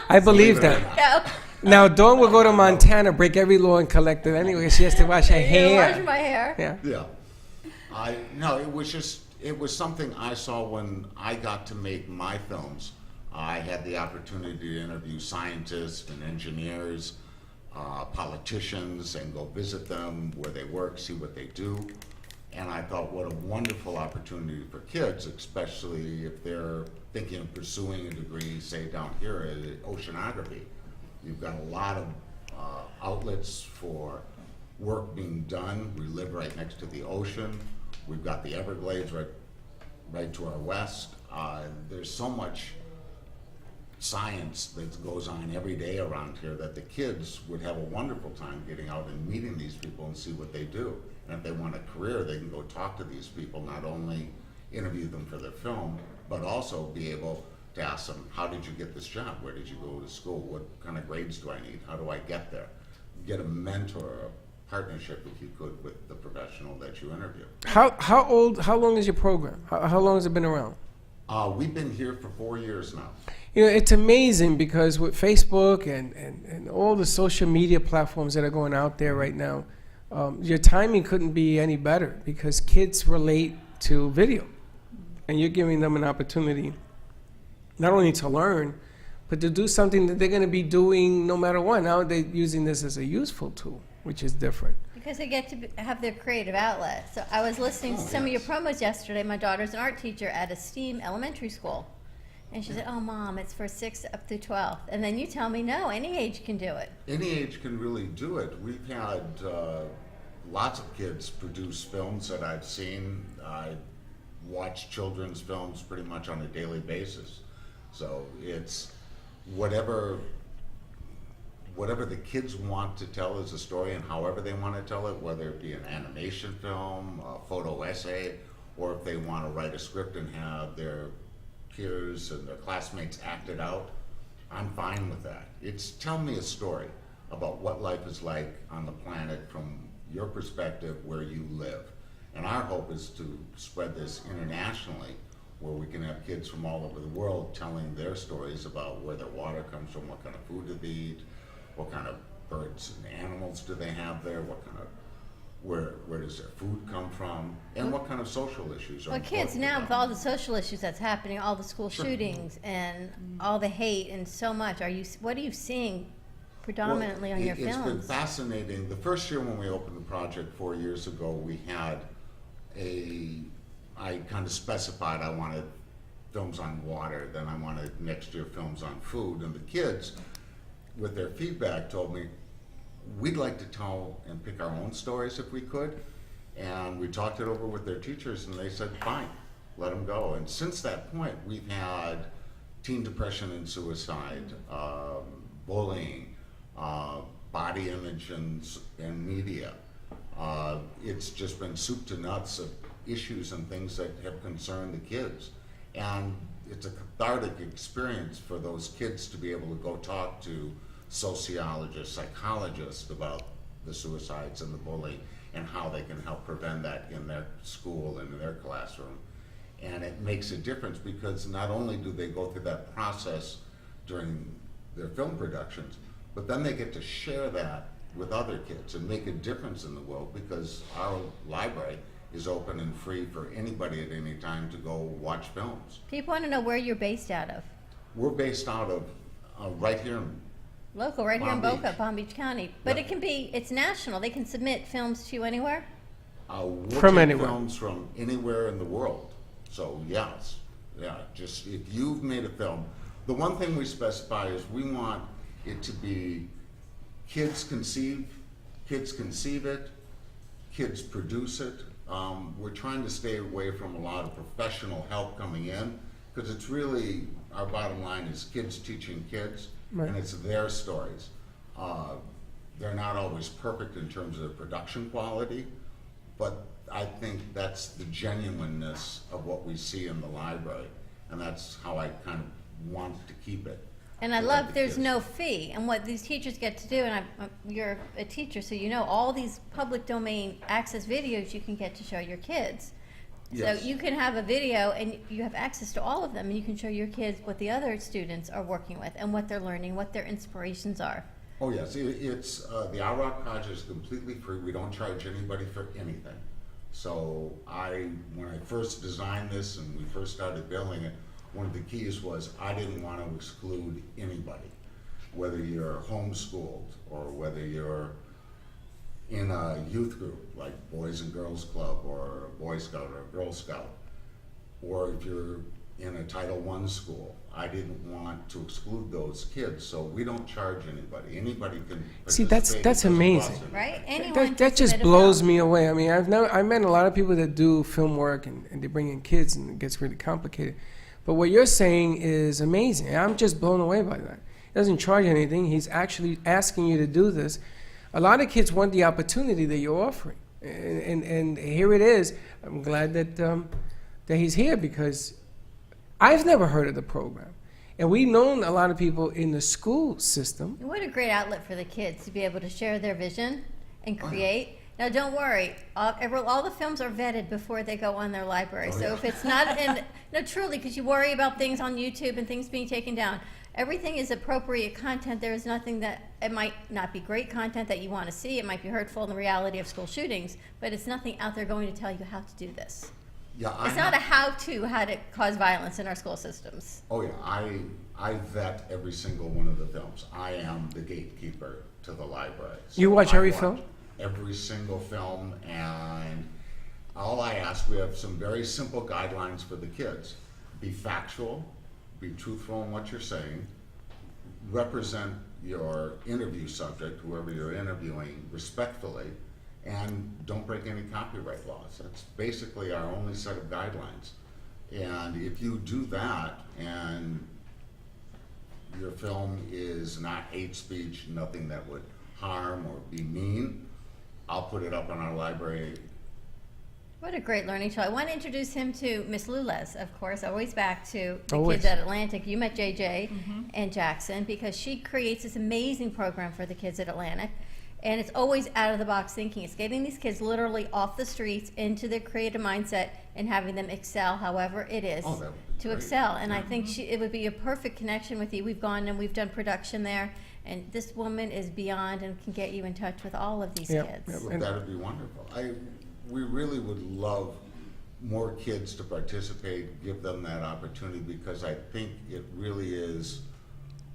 I believe Believe it or that. not. No, Now, Dawn will go to Montana, break every law and collect it anyway. She has to wash her you're washing hair. my hair. Yeah. Yeah. No, it was something I saw when I got to make my films. I had the opportunity to interview scientists and engineers, politicians, and go visit them where they work, see what they do. And I thought, what a wonderful opportunity for kids, especially if they're thinking of pursuing a degree, say down here at oceanography. You've got a lot of outlets for work being done. We live right next to the ocean. We've got the Everglades right to our west. There's so much science that goes on every day around here that the kids would have a wonderful time getting out and meeting these people and see what they do. And if they want a career, they can go talk to these people, not only interview them for their film, but also be able to ask them, how did you get this job? Where did you go to school? What kind of grades do I need? How do I get there? Get a mentor, a partnership, if you could, with the professional that you interview. How long is your program? How long has it been around? We've been here for 4 years now. You know, it's amazing because with Facebook and all the social media platforms that are going out there right now, your timing couldn't be any better because kids relate to video. And you're giving them an opportunity not only to learn, but to do something that they're going to be doing no matter what. Now they're using this as a useful tool, which is different. Because they get to have their creative outlet. So I was listening to some of your promos yesterday. My daughter's an art teacher at a STEAM elementary school. And she said, oh, Mom, it's for 6 up through 12. And then you tell me, no, any age can do it. Any age can really do it. We've had lots of kids produce films that I've seen. I watch children's films pretty much on a daily basis. So it's whatever the kids want to tell as a story and however they want to tell it, whether it be an animation film, a photo essay, or if they want to write a script and have their peers and their classmates act it out, I'm fine with that. It's tell me a story about what life is like on the planet from your perspective where you live. And our hope is to spread this internationally, where we can have kids from all over the world telling their stories about where their water comes from, what kind of food do they eat, what kind of birds and animals do they have there, what kind of where does their food come from, and what kind of social issues are Well, kids important now, to with them. all the social issues that's happening, all the school shootings and all the hate and so much, what are you seeing predominantly Well, on your It's been films? fascinating. The first year when we opened the project 4 years ago, we had I kind of specified I wanted films on water, then I wanted next year films on food, and the kids, with their feedback, told me, we'd like to tell and pick our own stories if we could. And we talked it over with their teachers and they said, fine, let them go. And since that point, we've had teen depression and suicide, bullying, body image and media. It's just been soup to nuts of issues and things that have concerned the kids. And it's a cathartic experience for those kids to be able to go talk to sociologists, psychologists about the suicides and the bullying and how they can help prevent that in their school and in their classroom. And it makes a difference because not only do they go through that process during their film productions, but then they get to share that with other kids and make a difference in the world because our library is open and free for anybody at any time to go watch films. People want to know where you're based out of. We're based out of right here in Local, right here in Palm Boca, Beach. Palm Beach County. But Yep. it can be, it's national. They can submit films to you anywhere. We'll From take anywhere. films from anywhere in the world. So yes, yeah, just if you've made a film, the one thing we specify is we want it to be kids conceive it, kids produce it. We're trying to stay away from a lot of professional help coming in, because it's really, our bottom line is kids teaching kids, and it's their stories. They're not always perfect in terms of production quality, but I think that's the genuineness of what we see in the library, and that's how I kind of want to keep it. And I for love the there's kids. no fee. And what these teachers get to do, and you're a teacher, so you know all these public domain access videos you can get to show your kids. Yes. So you can have a video and you have access to all of them, and you can show your kids what the other students are working with and what they're learning, what their inspirations are. Oh, yes, it's, the iRock project is completely free. We don't charge anybody for anything. So when I first designed this and we first started building it, one of the keys was I didn't want to exclude anybody, whether you're homeschooled or whether you're in a youth group like Boys and Girls Club or a Boy Scout or a Girl Scout, or if you're in a Title I school. I didn't want to exclude those kids, so we don't charge anybody. Anybody can See, participate. that's It doesn't amazing. cost anything. Right? Anyone That can just submit a blows film. me away. I mean, I met a lot of people that do film work and they bring in kids and it gets really complicated. But what you're saying is amazing. I'm just blown away by that. He doesn't charge anything. He's actually asking you to do this. A lot of kids want the opportunity that you're offering. And here it is. I'm glad that, that he's here because I've never heard of the program. And we've known a lot of people in the school system. What a great outlet for the kids to be able to share their vision and Oh, create. Now, don't worry, all the films are vetted before they go on their library. Oh, So yeah. if it's not, no, truly, because you worry about things on YouTube and things being taken down. Everything is appropriate content. There is nothing that, it might not be great content that you want to see. It might be hurtful in the reality of school shootings, but it's nothing out there going to tell you how to do this. Yeah, It's not a how-to, how to cause violence in our school systems. Oh, yeah, I vet every single one of the films. I am the gatekeeper to the library. So You watch I every film? Every single film, and all I ask, we have some very simple guidelines for the kids. Be factual, be truthful in what you're saying, represent your interview subject, whoever you're interviewing, respectfully, and don't break any copyright laws. That's basically our only set of guidelines. And if you do that and your film is not hate speech, nothing that would harm or be mean, I'll put it up on our library. What a great learning child. I want to introduce him to Miss Lules, of course, always back to the Always. kids at Atlantic. You met JJ and Jackson because she creates this amazing program for the kids at Atlantic. And it's always out of the box thinking. It's getting these kids literally off the streets into their creative mindset and having them excel however it is Oh, that would be to great. excel. And I think it would be a perfect connection with you. We've gone and we've done production there. And this woman is beyond and can get you in touch with all of these Yep, kids. yep. Well, that'd be wonderful. We really would love more kids to participate, give them that opportunity, because I think it really is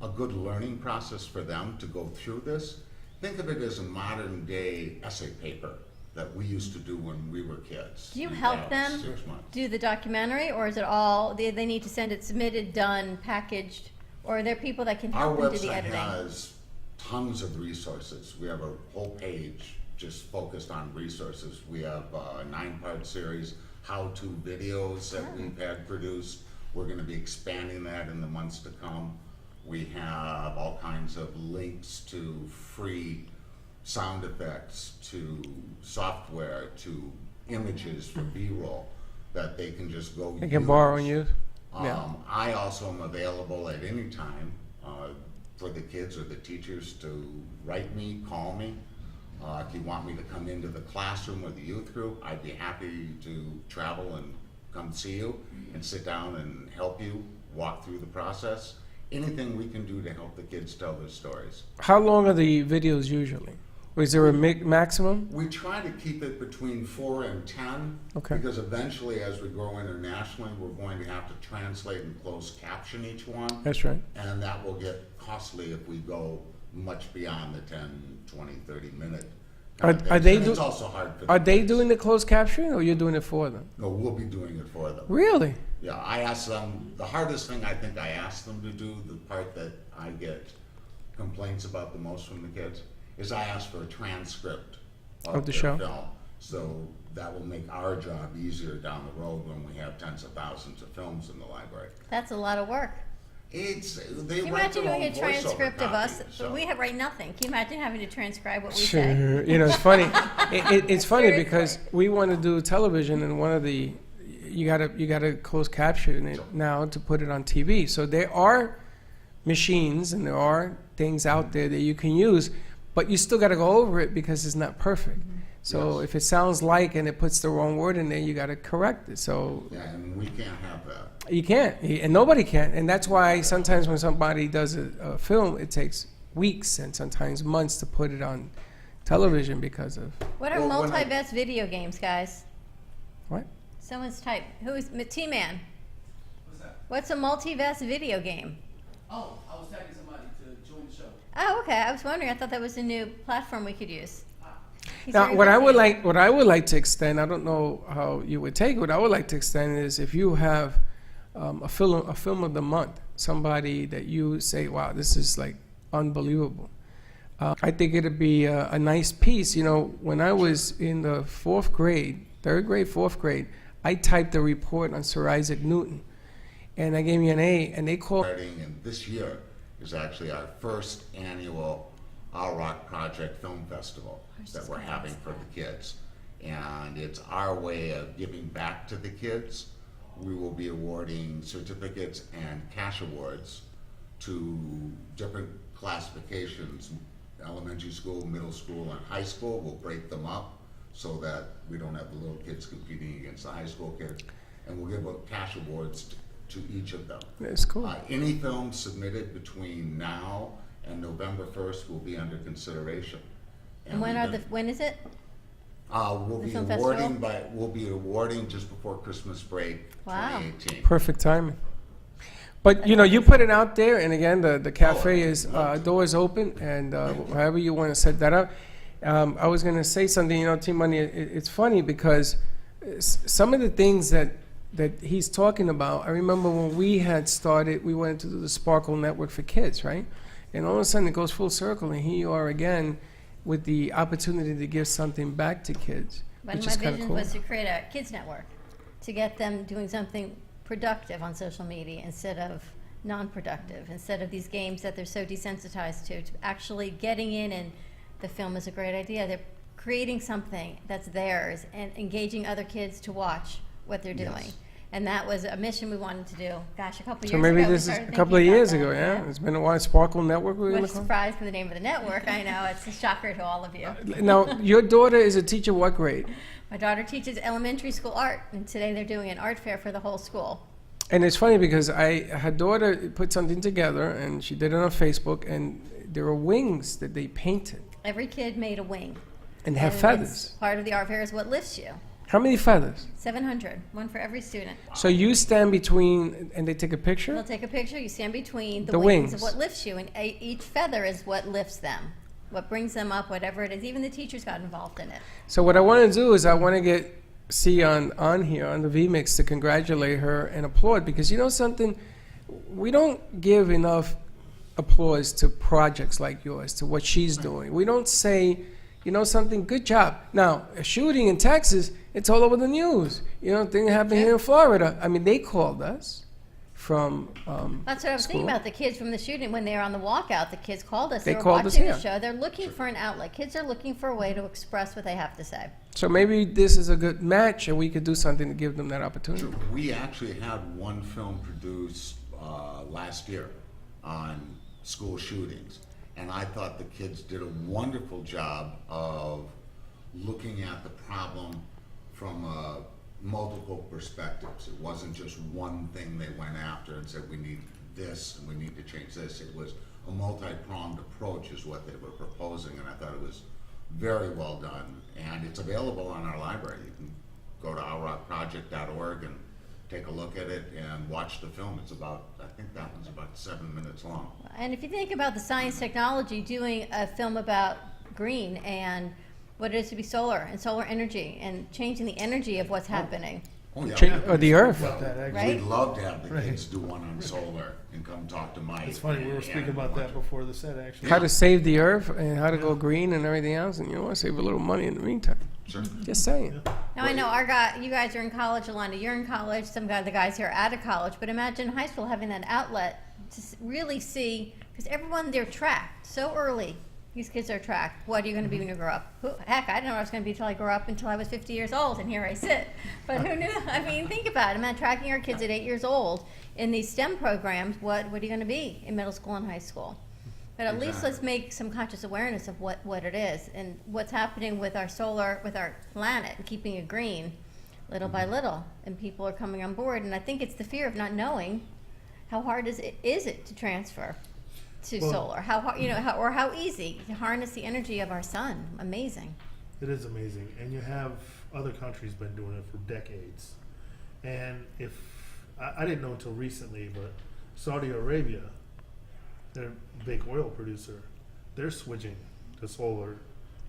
a good learning process for them to go through this. Think of it as a modern day essay paper that we used to do when we were kids. Do you We'd help have them 6 months. do the documentary, or is it all they need to send it submitted, done, packaged, or are there people that can Our help them do the website editing? has tons of resources. We have a whole page just focused on resources. We have a 9-part series, how-to videos that we've had produced. We're going to be expanding that in the months to come. We have all kinds of links to free sound effects, to software, to images for B-roll that they can just go They can use. borrow and use. Yeah. I also am available at any time for the kids or the teachers to write me, call me. If you want me to come into the classroom or the youth group, I'd be happy to travel and come see you and sit down and help you walk through the process. Anything we can do to help the kids tell their stories. How long are the videos usually? Or is there a maximum? We try to keep it between 4 and 10. Okay. Because eventually, as we grow internationally, we're going to have to translate and close caption each one. That's right. And that will get costly if we go much beyond the 10, 20, 30 minute. Are context. they And do- It's also hard for Are the they kids. doing the closed captioning, or you're doing it for them? No, we'll be doing it for them. Really? Yeah, I asked them, the hardest thing I think I asked them to do, the part that I get complaints about the most from the kids, is I asked for a transcript Of the their show. film. So that will make our job easier down the road when we have tens of thousands of films in the library. That's a lot of work. They Can you write imagine their doing own a voiceover transcript of us? copy, so- We have write nothing. Can you imagine having to transcribe what we say? Sure. You know, it's funny. It's funny Seriously. because we want to do television, and one of the you gotta close caption it now to put it on TV. So there are machines and there are things out there that you can use, but you still got to go over it because it's not perfect. So Yes. if it sounds like and it puts the wrong word in there, you got to correct it. So Yeah, and we can't have that. you can't, and nobody can, and that's why sometimes when somebody does a film, it takes weeks and sometimes months to put it on television because of What are Well, when I- multi-vest video games, guys? what? Someone's type. Who is T-Man? What's a multi-vest video game? Oh, I was tagging somebody to join the show. Oh, okay. I was wondering. I thought that was a new platform we could use. He's Now, very what I busy. would like to extend, I don't know how you would take it. What I would like to extend is if you have a film of the month, somebody that you say, wow, this is like unbelievable. I think it'd be a nice piece. You know, when I was in the third grade, fourth grade, I typed a report on Sir Isaac Newton, and I gave me an A, and they called. Starting, and this year is actually our first annual Our Rock Project Film Festival that we're having for the kids. And it's our way of giving back to the kids. We will be awarding certificates and cash awards to different classifications, elementary school, middle school, and high school. We'll break them up so that we don't have the little kids competing against the high school kids. And we'll give out cash awards to each of them. It's cool. Any film submitted between now and November 1st will be under consideration. And when is it? We'll the be film awarding festival? we'll be awarding just before Christmas break, Wow. 2018. Perfect timing. But you know, you put it out there, and again, the cafe is doors open, and however you want to set that up. I was going to say something, you know, Team Money. It's funny because some of the things that he's talking about. I remember when we had started, we wanted to do the Sparkle Network for kids, right? And all of a sudden, it goes full circle, and here you are again with the opportunity to give something back to kids, One of which my is kind of visions cool. was to create a kids network, to get them doing something productive on social media instead of non-productive, instead of these games that they're so desensitized to actually getting in. And the film is a great idea. They're creating something that's theirs and engaging other kids to watch what they're doing. Yes. And that was a mission we wanted to do. Gosh, a couple So years maybe ago. we this is started a couple of thinking about years that, ago, yeah? It's been a while. Sparkle Network, we're What going a to call it? surprise for the name of the network. I know, it's a shocker to all of you. Now, your daughter is a teacher what grade? My daughter teaches elementary school art, and today they're doing an art fair for the whole school. And it's funny because her daughter put something together, and she did it on Facebook, and there are wings that they painted Every kid made a wing. and have And feathers. it's part of the art fair is what lifts you. How many feathers? 700, one for every student. So you stand between, and they take a They'll picture? take a picture, you stand between the, The wings wings. of what lifts you, and each feather is what lifts them, what brings them up, whatever it is. Even the teachers got involved in it. So what I want to do is I want to get C on here, on the VMix, to congratulate her and applaud, because you know something? We don't give enough applause to projects like yours, to what she's doing. We don't say, you know something, good job. Now, a shooting in Texas, it's all over the news. You know, thing happened here in Florida. I mean, they called us from That's what I was school. thinking about the kids from the shooting. When they were on the walkout, the kids called us. They were called us watching the here. show. They're looking for an outlet. Kids are looking for a way to express what they have to say. So maybe this is a good match, and we could do something to give them that opportunity. We actually had one film produced last year on school shootings, and I thought the kids did a wonderful job of looking at the problem from multiple perspectives. It wasn't just one thing they went after and said, we need this and we need to change this. It was a multi-pronged approach is what they were proposing, and I thought it was very well done. And it's available on our library. You can go to ourrockproject.org and take a look at it and watch the film. It's about, I think that one's about 7 minutes long. And if you think about the science technology, doing a film about green and what it is to be solar and solar energy and changing the energy of what's happening. Oh, yeah. Or the Earth. About that, actually. Right? We'd love to have the kids do one on solar and come talk to Mike. It's funny, we were speaking about that before the set, actually. How to save the Earth and how to go green and everything else, and you want to save a little money in the meantime. Sure. Just saying. Now I know you guys are in college, Alana, you're in college, the guys here are out of college, but imagine high school having that outlet to really see, because everyone, they're tracked so early. These kids are tracked. What are you going to be when you grow up? Heck, I didn't know what I was going to be until I grew up, until I was 50 years old, and here I sit. But who knew? I mean, think about it. Man, tracking our kids at 8 years old in these STEM programs, what are you going to be in middle school and high school? But at least let's make some conscious awareness of what it is and what's happening with our solar, with our planet, and keeping it green little by little. And people are coming on board. And I think it's the fear of not knowing how hard is it to transfer to solar? How hard, or how easy to harness the energy of our sun? Amazing. It is amazing, and you have other countries been doing it for decades. And if I didn't know until recently, but Saudi Arabia, they're a big oil producer, they're switching to solar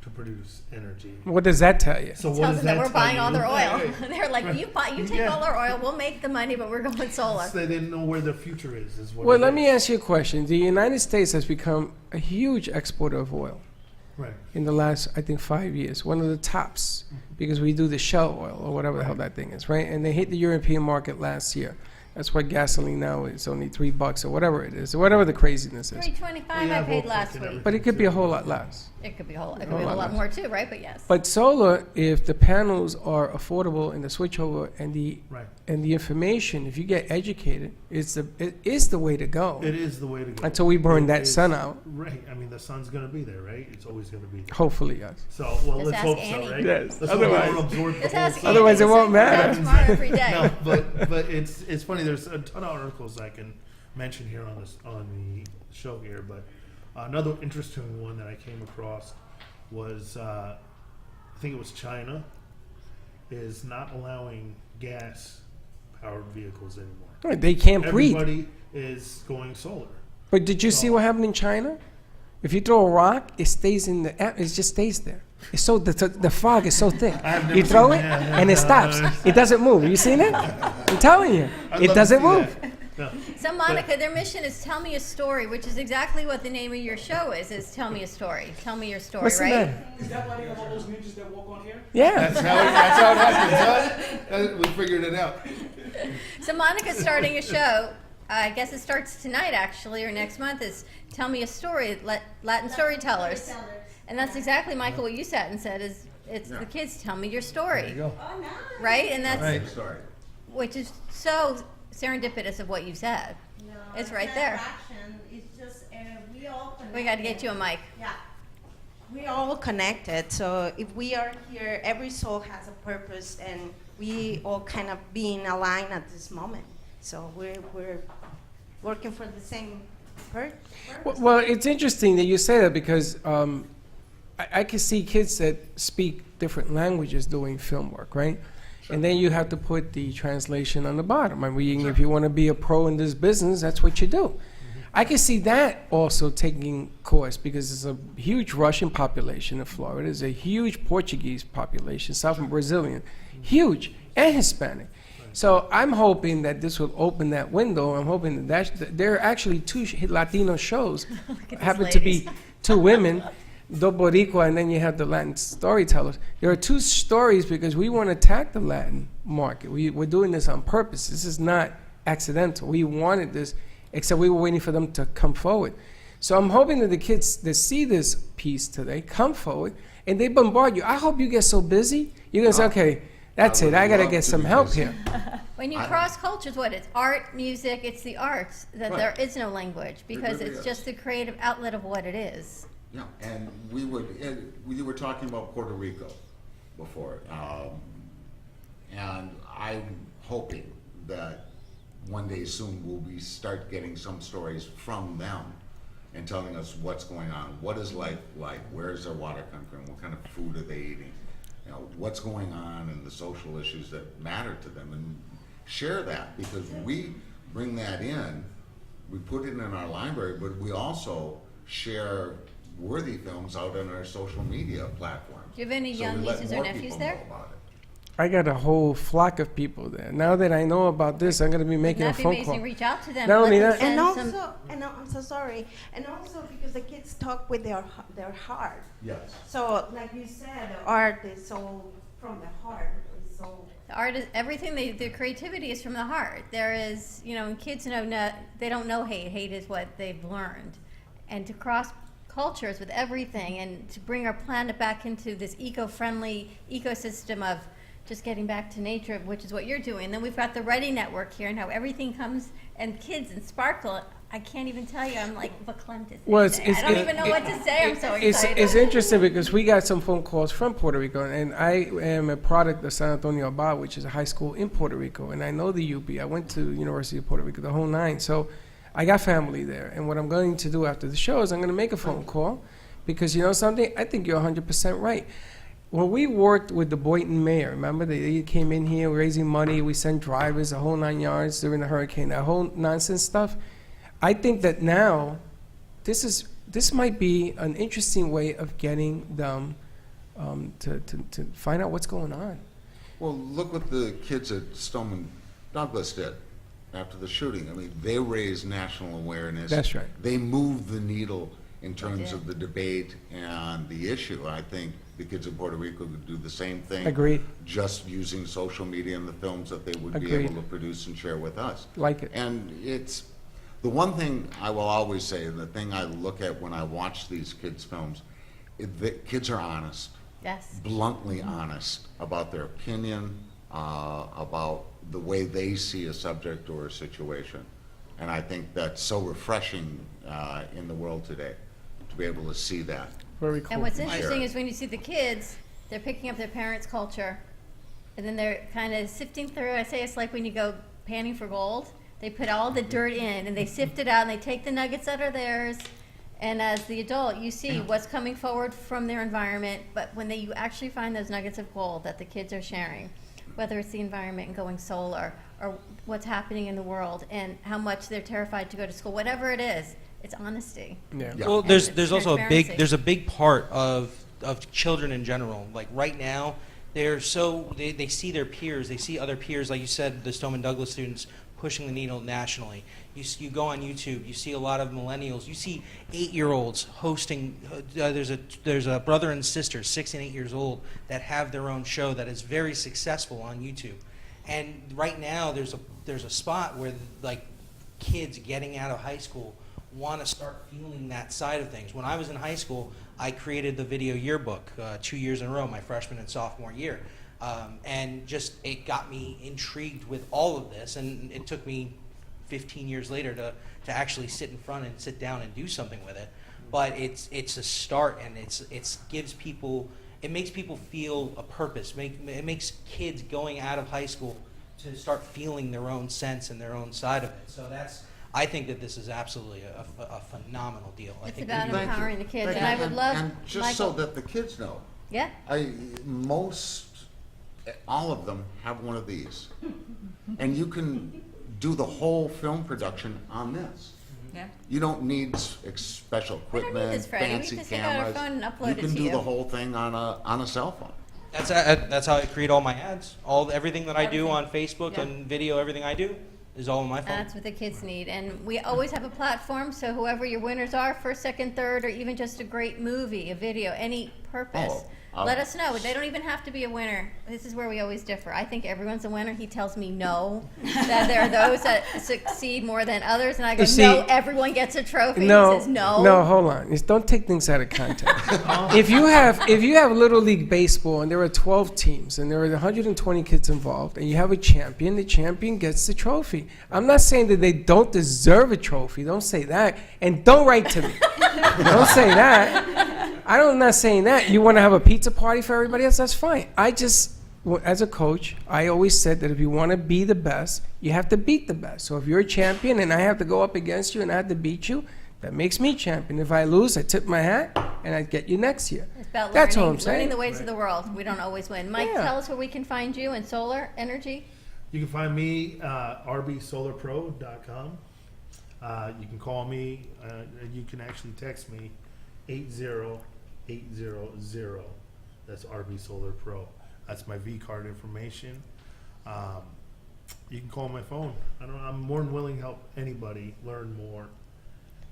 to produce energy. What does that tell you? So what Tells does them that that we're tell buying you? all their oil. Right. They're like, Right. you take Yeah. all our oil, we'll make the money, but we're going solar. So they didn't know where the future is what Well, it let me is. ask you a question. The United States has become a huge exporter of oil Right. in the last, I think, 5 years. One of the tops, because we do the Shell oil or whatever the hell that thing is, right? And they hit the European market last year. That's why gasoline now is only $3 or whatever it is, or whatever the craziness is. $3.25 Well, you I have paid OPEC last and week. everything. But it could be a whole lot less. It could be a whole Oh, lot lot more too, right? But yes. But solar, if the panels are affordable and the switchover and the Right. information, if you get educated, it is the way to go. It is the way to go. Until we burn It that is- sun out. Right. I mean, the sun's going to be there, right? It's always going to be there. Hopefully, yes. So, well, Just let's ask hope Annie. so, right? Yes. Let's hope we Otherwise- don't absorb the Just whole ask sun. Andy Otherwise it the won't same matter. thing tomorrow every day. No, but it's funny. There's a ton of articles I can mention here on the show here. But another interesting one that I came across was I think it was China is not allowing gas-powered vehicles anymore. Right, they can't breathe. Everybody is going solar. But did you see what happened in China? If you throw a rock, it stays in the it just stays there. It's so the fog is so thick. I've never You throw seen it that. and it stops. It doesn't move. You seen it? I'm telling you, I'd it love to doesn't see move. that. No. So Monica, their mission is tell me a story, which is exactly what the name of your show is tell me a story. Tell me your story, What's the right? matter? Is that why you have all those ninjas that walk on here? Yeah. That's how it happens, huh? We figured it out. So Monica's starting a show. I guess it starts tonight, actually, or next month. Is Tell Me a Story, Latin Storytellers. And that's exactly, Michael, what you sat and said is it's the kids tell me your story. There you go. Oh, nice. Right? And that's Right. Sorry. which is so serendipitous of what you said. No, It's right not there. Action. It's just we all connected. We got to get you a mic. Yeah. We all connected. So if we are here, every soul has a purpose, and we all kind of being aligned at this moment. So we're working for the same purpose. Well, it's interesting that you say that because I can see kids that speak different languages doing film work, right? And then you have to put the translation on the bottom. I mean, if you want to be a pro in this business, that's what you do. I can see that also taking course because there's a huge Russian population in Florida. There's a huge Portuguese population, South and Brazilian, huge, and Hispanic. So I'm hoping that this will open that window. I'm hoping that there are actually two Latino shows. these Happen to be ladies. two women, Do Boricua, and then you have the Latin storytellers. There are two stories because we want to attack the Latin market. We're doing this on purpose. This is not accidental. We wanted this, except we were waiting for them to come forward. So I'm hoping that the kids that see this piece today come forward and they bombard you. I hope you get so busy, you're going to say, okay, that's it. would I got to love get to some be help busy. here. When you cross cultures, what it's art, music, it's the arts. That Right. there is no language because really it's is. just the creative outlet of what it is. Yeah, and we were talking about Puerto Rico before, and I'm hoping that one day soon we'll start getting some stories from them and telling us what's going on, what is life like, where's their water coming from, what kind of food are they eating, what's going on and the social issues that matter to them, and share that, because we bring that in, we put it in our library, but we also share worthy films out on our social media platforms. Do you have any So young we let nieces or more nephews people there? know about it. I got a whole flock of people there. Now that I know about this, I'm going to be making a Wouldn't that be phone amazing? call. Reach out to them. Not let only them that- send And some- also, and I'm so sorry, and also because the kids talk with their heart. Yes. So, like you said, the art is so from the heart. It's so. The art is everything. The creativity is from the heart. There is, and kids they don't know hate. Hate is what they've learned, and to cross cultures with everything, and to bring our planet back into this eco-friendly ecosystem of just getting back to nature, which is what you're doing. Then we've got the Ready Network here, and how everything comes and kids and sparkle. I can't even tell you. I'm like verklempt. Well, I don't even know what to say. I'm so excited. It's interesting because we got some phone calls from Puerto Rico, and I am a product of San Antonio Abad, which is a high school in Puerto Rico, and I know the UP. I went to University of Puerto Rico, the whole nine. So I got family there, and what I'm going to do after the show is I'm going to make a phone call, because you know something? I think you're 100% right. When we worked with the Boynton mayor, remember they came in here raising money, we sent drivers, the whole 9 yards during the hurricane, that whole nonsense stuff. I think that now this might be an interesting way of getting them to find out what's going on. Well, look what the kids at Stoneman Douglas did after the shooting. I mean, they raised national awareness. That's right. They moved the needle in terms did. of the debate and the issue. I think the kids in Puerto Rico could do the same thing. Agreed. Just using social media and the films that they would be Agreed. able to produce and share with us. Like it. And it's, the one thing I will always say, and the thing I look at when I watch these kids' films, the kids are honest. Yes. Bluntly honest about their opinion, about the way they see a subject or a situation. And I think that's so refreshing in the world today, to be able to see that. Very cool. And what's Share interesting it. is when you see the kids, they're picking up their parents' culture, and then they're kind of sifting through. I say it's like when you go panning for gold. They put all the dirt in, and they sift it out, and they take the nuggets that are theirs. And as the adult, you see what's coming forward from their environment. But when you actually find those nuggets of gold that the kids are sharing, whether it's the environment and going solar, or what's happening in the world, and how much they're terrified to go to school, whatever it is, it's honesty. Yeah. Yeah. Well, And there's it's also transparency. a big part of children in general. Like right now, they see their peers, they see other peers, like you said, the Stoneman Douglas students pushing the needle nationally. You go on YouTube, you see a lot of millennials. You see 8-year-olds hosting. There's a brother and sister, 6 and 8 years old, that have their own show that is very successful on YouTube. And right now, there's a spot where like kids getting out of high school want to start feeling that side of things. When I was in high school, I created the video yearbook 2 years in a row, my freshman and sophomore year. And just it got me intrigued with all of this, and it took me 15 years later to actually sit in front and sit down and do something with it. But it's a start, and it gives people, it makes people feel a purpose. It makes kids going out of high school to start feeling their own sense and their own side of it. So I think that this is absolutely a phenomenal deal. I It's think about Thank you. empowering the kids, Thank and I you. would love, And just so Michael. that the kids know, Yeah. all of them have one of these. And you can do the whole film production on this. Yeah. You don't need special We don't need equipment, this, Freddie. We fancy just take out our cameras. phone and upload You it can to do you. the whole thing on a cell phone. that's how I create all my ads. Everything that I do Everything. on Facebook Yeah. and video, everything I do is all on my phone. That's what the kids need. And we always have a platform, so whoever your winners are, first, second, third, or even just a great movie, a video, any purpose, let us know. They don't even have to be a winner. This is where we always differ. I think everyone's a winner. He tells me no, that there are those that succeed more than others. And I go, You see- no, everyone gets a trophy. No, He says no. no, hold on. Just don't take things out of context. if you have Little League Baseball and there are 12 teams and there are 120 kids involved and you have a champion, the champion gets the trophy. I'm not saying that they don't deserve a trophy. Don't say that. And don't write to me. Don't say that. I'm not saying that. You want to have a pizza party for everybody else? That's fine. As a coach, I always said that if you want to be the best, you have to beat the best. So if you're a champion and I have to go up against you and I have to beat you, that makes me champion. If I lose, I tip my hat and I get you next year. It's about That's learning, all I'm saying. learning the ways of the world. We don't always win. Mike, Yeah. tell us where we can find you in solar energy. You can find me rbsolarpro.com. You can call me. You can actually text me 80800. That's RB Solar Pro. That's my V card information. You can call my phone. I'm more than willing to help anybody learn more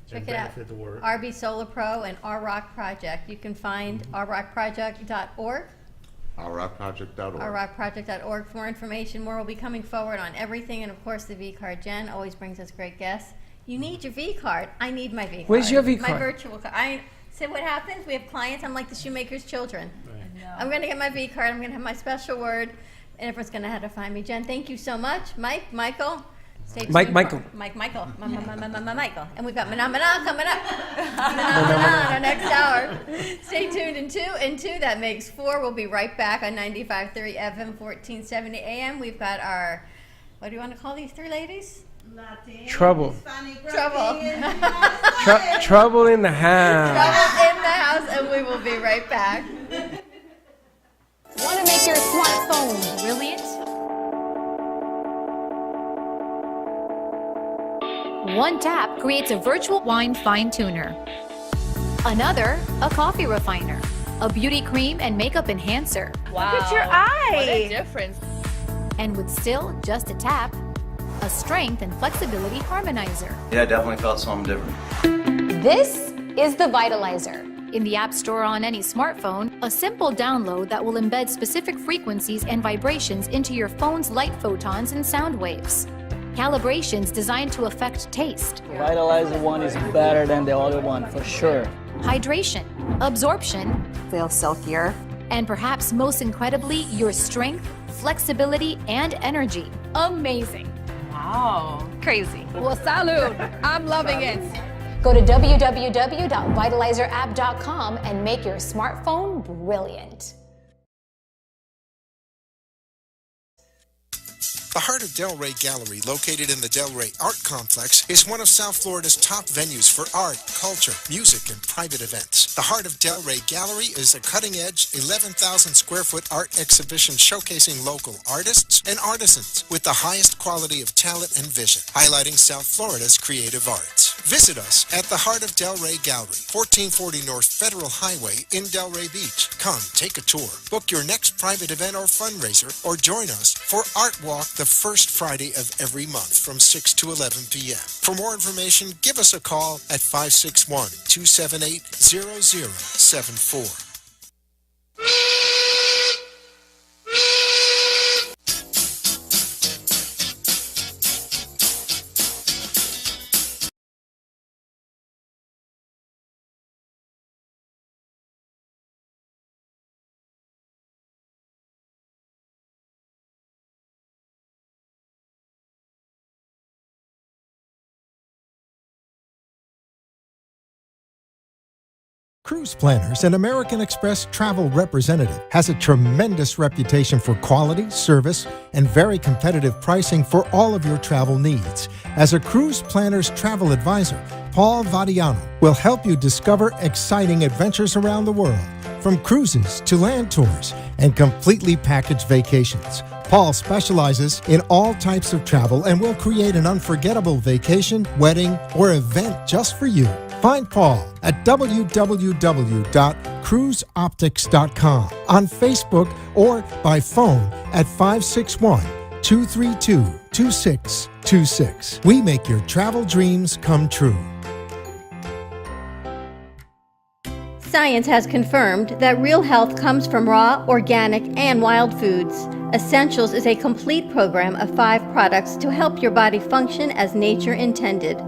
Check and it out. benefit the work. RB Solar Pro and R Rock Project. You can find rrockproject.org. OurRockProject.org. rrockproject.org for more information. More will be coming forward on everything, and of course the V card. Jen always brings us great guests. You need your V card. I need my V card. Where's your V My card? virtual card. So what happens? We have clients. I'm like the shoemaker's children. Right. I'm going to get my V card. I'm going to have my special word, and everyone's going to have to find me. Jen, thank you so much. Michael. Stay tuned Michael. Michael. Michael. And we've got Mana coming up. Mana our next hour. Stay tuned in two. That makes 4. We'll be right back on 95.3 FM, 1470 AM. We've got our, what do you want to call these 3 ladies? Trouble. Trouble. Trouble in the house. Trouble in the house, and we will be right back. Want to make your smartphone brilliant? One tap creates a virtual wine fine tuner. Another, a coffee refiner. A beauty cream and makeup enhancer. Wow. Look at your eye. What a difference. And with still just a tap, a strength and flexibility harmonizer. Yeah, I definitely felt something different. This is the Vitalizer. In the App Store on any smartphone, a simple download that will embed specific frequencies and vibrations into your phone's light photons and sound waves. Calibrations designed to affect taste, Vitalizer one is better than the other one, for sure. hydration, absorption, Feel silkier. and perhaps most incredibly, your strength, flexibility, and energy. Amazing. Wow. Crazy. Well, salud. I'm loving it. Go to www.vitalizerapp.com and make your smartphone brilliant. The Heart of Delray Gallery, located in the Delray Art Complex, is one of South Florida's top venues for art, culture, music, and private events. The Heart of Delray Gallery is a cutting-edge, 11,000-square-foot art exhibition showcasing local artists and artisans with the highest quality of talent and vision, highlighting South Florida's creative arts. Visit us at the Heart of Delray Gallery, 1440 North Federal Highway in Delray Beach. Come, take a tour, book your next private event or fundraiser, or join us for Art Walk the first Friday of every month from 6 to 11 p.m. For more information, give us a call at 561-278-0074. Cruise Planners, an American Express travel representative, has a tremendous reputation for quality, service, and very competitive pricing for all of your travel needs. As a Cruise Planners travel advisor, Paul Vadiano will help you discover exciting adventures around the world, from cruises to land tours and completely packaged vacations. Paul specializes in all types of travel and will create an unforgettable vacation, wedding, or event just for you. Find Paul at www.cruiseoptics.com, on Facebook, or by phone at 561-232-2626. We make your travel dreams come true. Science has confirmed that real health comes from raw, organic, and wild foods. Essentials is a complete program of 5 products to help your body function as nature intended.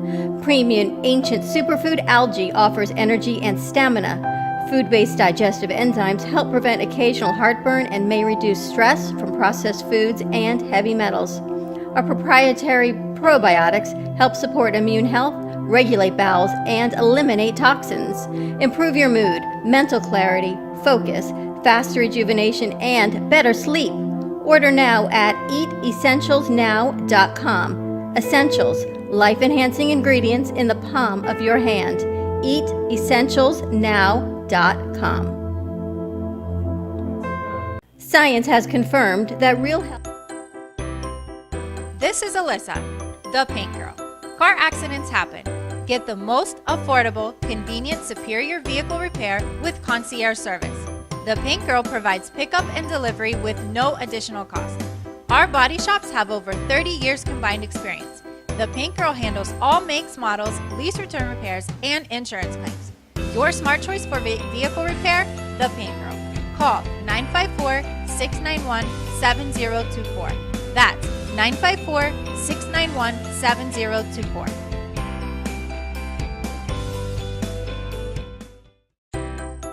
Premium Ancient Superfood Algae offers energy and stamina. Food-based digestive enzymes help prevent occasional heartburn and may reduce stress from processed foods and heavy metals. Our proprietary probiotics help support immune health, regulate bowels, and eliminate toxins. Improve your mood, mental clarity, focus, faster rejuvenation, and better sleep. Order now at eatessentialsnow.com. Essentials, life-enhancing ingredients in the palm of your hand. Eatessentialsnow.com. Science has confirmed that real health... This is Alyssa, the paint girl. Car accidents happen. Get the most affordable, convenient, superior vehicle repair with concierge service. The Paint Girl provides pickup and delivery with no additional cost. Our body shops have over 30 years combined experience. The Paint Girl handles all makes, models, lease return repairs, and insurance claims. Your smart choice for vehicle repair? The Paint Girl. Call 954-691-7024. That's 954-691-7024.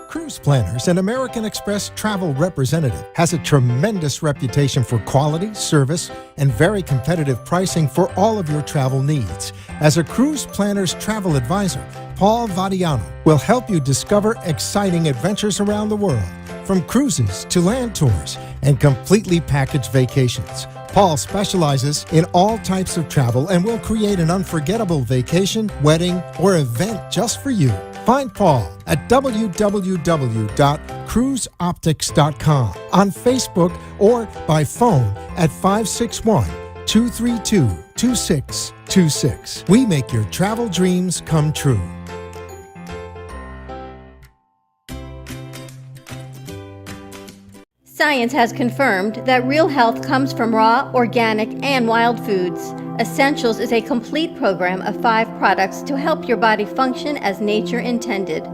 Cruise Planners, an American Express travel representative, has a tremendous reputation for quality, service, and very competitive pricing for all of your travel needs. As a Cruise Planners travel advisor, Paul Vadiano will help you discover exciting adventures around the world, from cruises to land tours and completely packaged vacations. Paul specializes in all types of travel and will create an unforgettable vacation, wedding, or event just for you. Find Paul at www.cruiseoptics.com, on Facebook, or by phone at 561-232-2626. We make your travel dreams come true. Science has confirmed that real health comes from raw, organic, and wild foods. Essentials is a complete program of 5 products to help your body function as nature intended.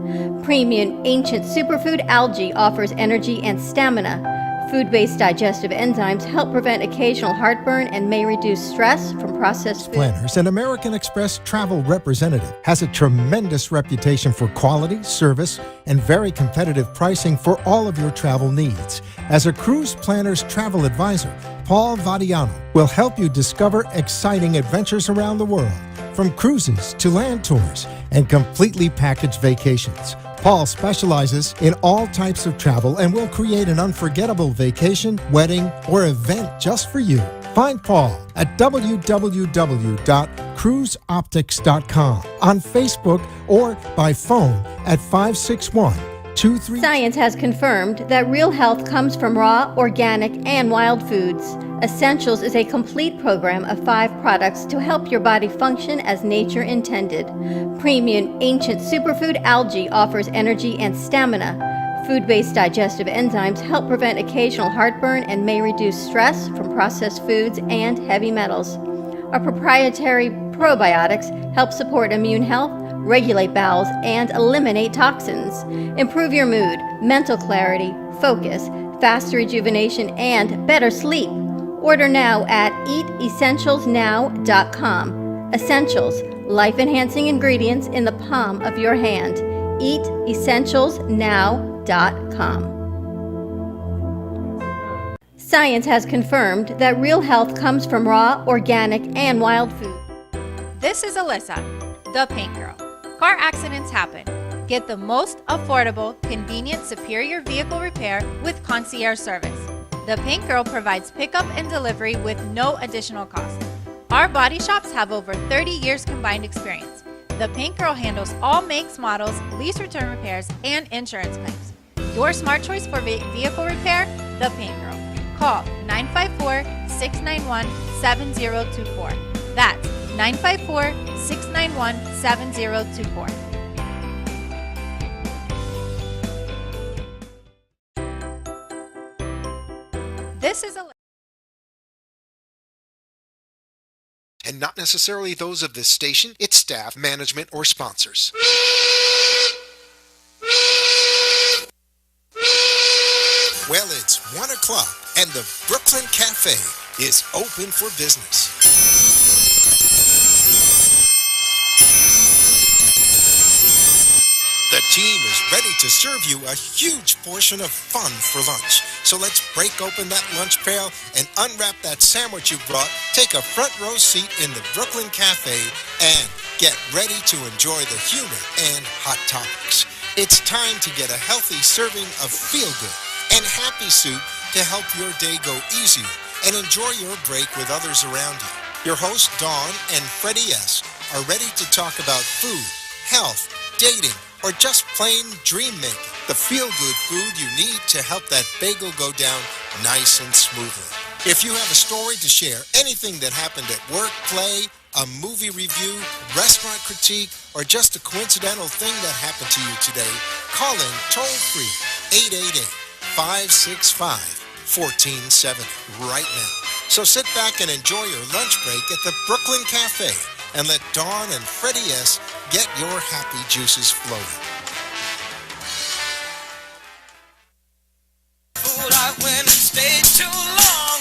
Premium Ancient Superfood Algae offers energy and stamina. Food-based digestive enzymes help prevent occasional heartburn and may reduce stress from processed food. Planners, an American Express travel representative, has a tremendous reputation for quality, service, and very competitive pricing for all of your travel needs. As a Cruise Planners travel advisor, Paul Vadiano will help you discover exciting adventures around the world, from cruises to land tours and completely packaged vacations. Paul specializes in all types of travel and will create an unforgettable vacation, wedding, or event just for you. Find Paul at www.cruiseoptics.com, on Facebook, or by phone at 561-23. Science has confirmed that real health comes from raw, organic, and wild foods. Essentials is a complete program of 5 products to help your body function as nature intended. Premium Ancient Superfood Algae offers energy and stamina. Food-based digestive enzymes help prevent occasional heartburn and may reduce stress from processed foods and heavy metals. Our proprietary probiotics help support immune health, regulate bowels, and eliminate toxins. Improve your mood, mental clarity, focus, faster rejuvenation, and better sleep. Order now at eatessentialsnow.com. Essentials, life-enhancing ingredients in the palm of your hand. Eatessentialsnow.com. Science has confirmed that real health comes from raw, organic, and wild food. This is Alyssa, the paint girl. Car accidents happen. Get the most affordable, convenient, superior vehicle repair with concierge service. The Paint Girl provides pickup and delivery with no additional cost. Our body shops have over 30 years combined experience. The Paint Girl handles all makes, models, lease return repairs, and insurance claims. Your smart choice for vehicle repair? The Paint Girl. Call 954-691-7024. That's 954-691-7024. This is a and not necessarily those of this station, its staff, management, or sponsors. Well, it's 1 o'clock, and the Brooklyn Cafe is open for business. The team is ready to serve you a huge portion of fun for lunch. So let's break open that lunch pail and unwrap that sandwich you brought, take a front row seat in the Brooklyn Cafe, and get ready to enjoy the humor and hot topics. It's time to get a healthy serving of feel-good and happy soup to help your day go easier and enjoy your break with others around you. Your hosts, Dawn and Freddie S., are ready to talk about food, health, dating, or just plain dream making. The feel-good food you need to help that bagel go down nice and smoothly. If you have a story to share, anything that happened at work, play, a movie review, restaurant critique, or just a coincidental thing that happened to you today, call in toll-free 888-565-1470 right now. So sit back and enjoy your lunch break at the Brooklyn Cafe and let Dawn and Freddie S. get your happy juices flowing. When it stayed too long,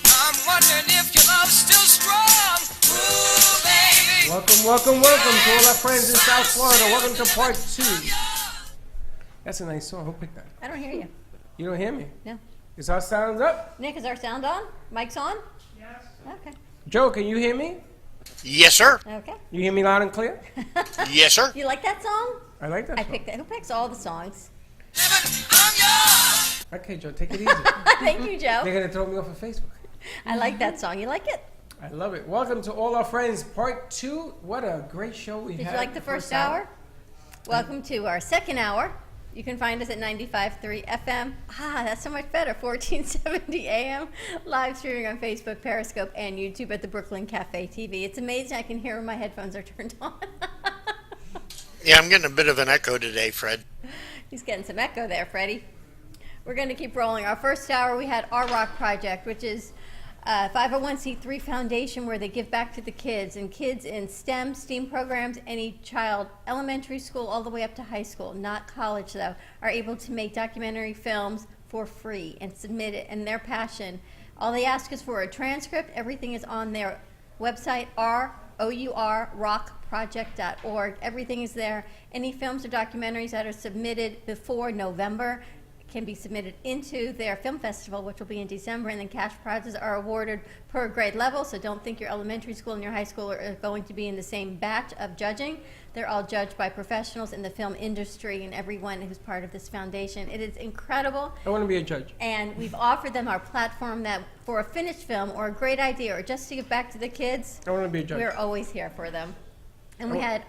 I'm wondering if your love's still strong. Ooh, baby. Welcome to all our friends in South Florida. Welcome to part 2. That's a nice song. Who picked that? I don't hear you. You don't hear me? No. Is our sound up? Nick, is our sound on? Mic's on? Yes. Okay. Joe, can you hear me? Yes, sir. Okay. You hear me loud and clear? Yes, sir. You like that song? I like that I song. picked that. Who picks all the songs? Okay, Joe, take it easy. Thank you, Joe. They're going to throw me off of Facebook. I like that song. You like it? I love it. Welcome to all our friends, part 2. What a great show we had. Did you like the first hour? Welcome to our second hour. You can find us at 95.3 FM. That's so much better. 1470 AM. Live streaming on Facebook, Periscope, and YouTube at the Brooklyn Cafe TV. It's amazing I can hear when my headphones are turned on. Yeah, I'm getting a bit of an echo today, Fred. He's getting some echo there, Freddie. We're going to keep rolling. Our first hour, we had Our Rock Project, which is a 501c3 foundation where they give back to the kids in STEAM programs. Any child, elementary school all the way up to high school, not college though, are able to make documentary films for free and submit it. And their passion, all they ask is for a transcript. Everything is on their website, rockproject.org. Everything is there. Any films or documentaries that are submitted before November can be submitted into their film festival, which will be in December, and then cash prizes are awarded per grade level. So don't think your elementary school and your high school are going to be in the same batch of judging. They're all judged by professionals in the film industry and everyone who's part of this foundation. It is incredible. I want to be a judge. And we've offered them our platform that for a finished film or a great idea or just to give back to the kids, I want to be a judge. we're always here for them. And we had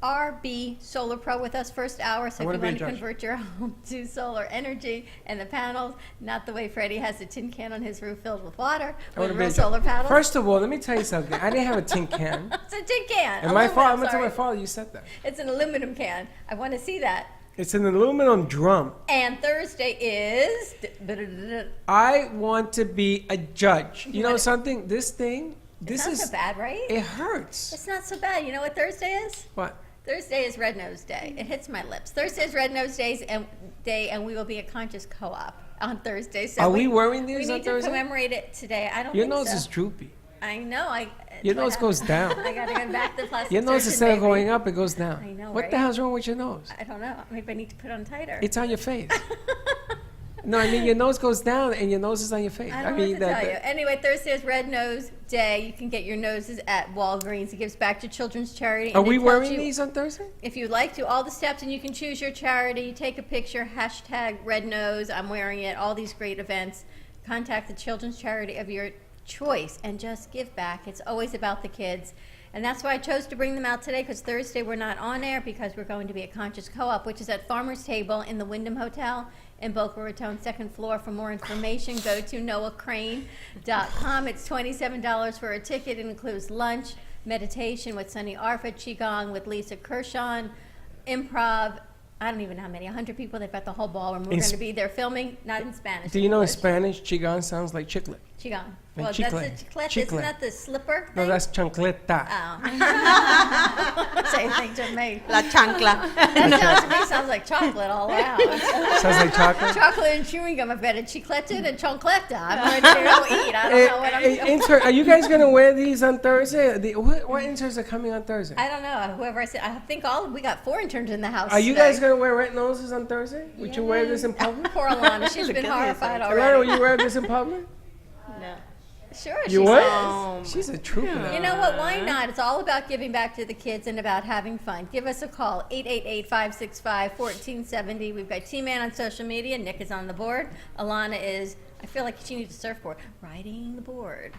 RB Solar Pro with us first hour, so if you want to convert your home to solar energy and the panels, not the way Freddie has a tin can on his roof filled with water, with real solar panels. First of all, let me tell you something. I didn't have a tin can. It's a tin can. And my father, I'm going to tell my father you said that. It's an aluminum can. I want to see that. It's an aluminum drum. And Thursday is... I want to be a judge. You know something? This thing, it's not so bad, right? It hurts. It's not so bad. You know what Thursday is? What? Thursday is Red Nose Day. It hits my lips. Thursday is Red Nose Day, and we will be a conscious co-op on Thursday. So are we wearing these on Thursday? We need to commemorate it today. I don't Your think so. Your nose is droopy. I know. Your nose goes down. I got to go back to the plastic Your nose, surgeon, instead of baby. going up, it goes down. I know, What right? the hell's wrong with your nose? I don't know. Maybe I need to put on tighter. It's on your face. No, I mean, your nose goes down and your nose is on your face. I don't know what to tell you. Anyway, Thursday is Red Nose Day. You can get your noses at Walgreens. It gives back to children's charity. Are we wearing these on Thursday? If you'd like to, all the steps, and you can choose your charity. You take a picture, hashtag Red Nose, I'm wearing it, all these great events. Contact the children's charity of your choice and just give back. It's always about the kids. And that's why I chose to bring them out today, because Thursday we're not on air because we're going to be a conscious co-op, which is at Farmer's Table in the Wyndham Hotel in Boca Raton, second floor. For more information, go to noahcrane.com. It's $27 for a ticket. It includes lunch, meditation with Sunny Arfa, Qigong with Lisa Kershaw, improv. I don't even know how many, 100 people. They've got the whole ballroom. We're going to be there filming, not in Spanish. Do you know in Spanish, Qigong sounds like chiclet? Qigong. And Well, chicle. that's the chiclette. Chicle. Isn't that the slipper thing? No, that's chancleta. Oh. Same thing to me. La chancla. That sounds to me sounds like chocolate all around. Sounds like chocolate? Chocolate and chewing gum. I've got a chicletta and chancletta. I'm ready to go eat. I don't know what I'm doing. Are you guys going to wear these on Thursday? What interns are coming on Thursday? I don't know. Whoever I said, I think we got 4 interns in the house. Are you today. guys going to wear red noses on Thursday? Would you wear this in public? Poor Alana. She's been horrified already. Alana, will you wear this in public? No. Sure, You she would? says. She's a trooper. You know what? Why not? It's all about giving back to the kids and about having fun. Give us a call, 888-565-1470. We've got T-Man on social media. Nick is on the board. Alana is, I feel like she needs a surfboard. Riding the board.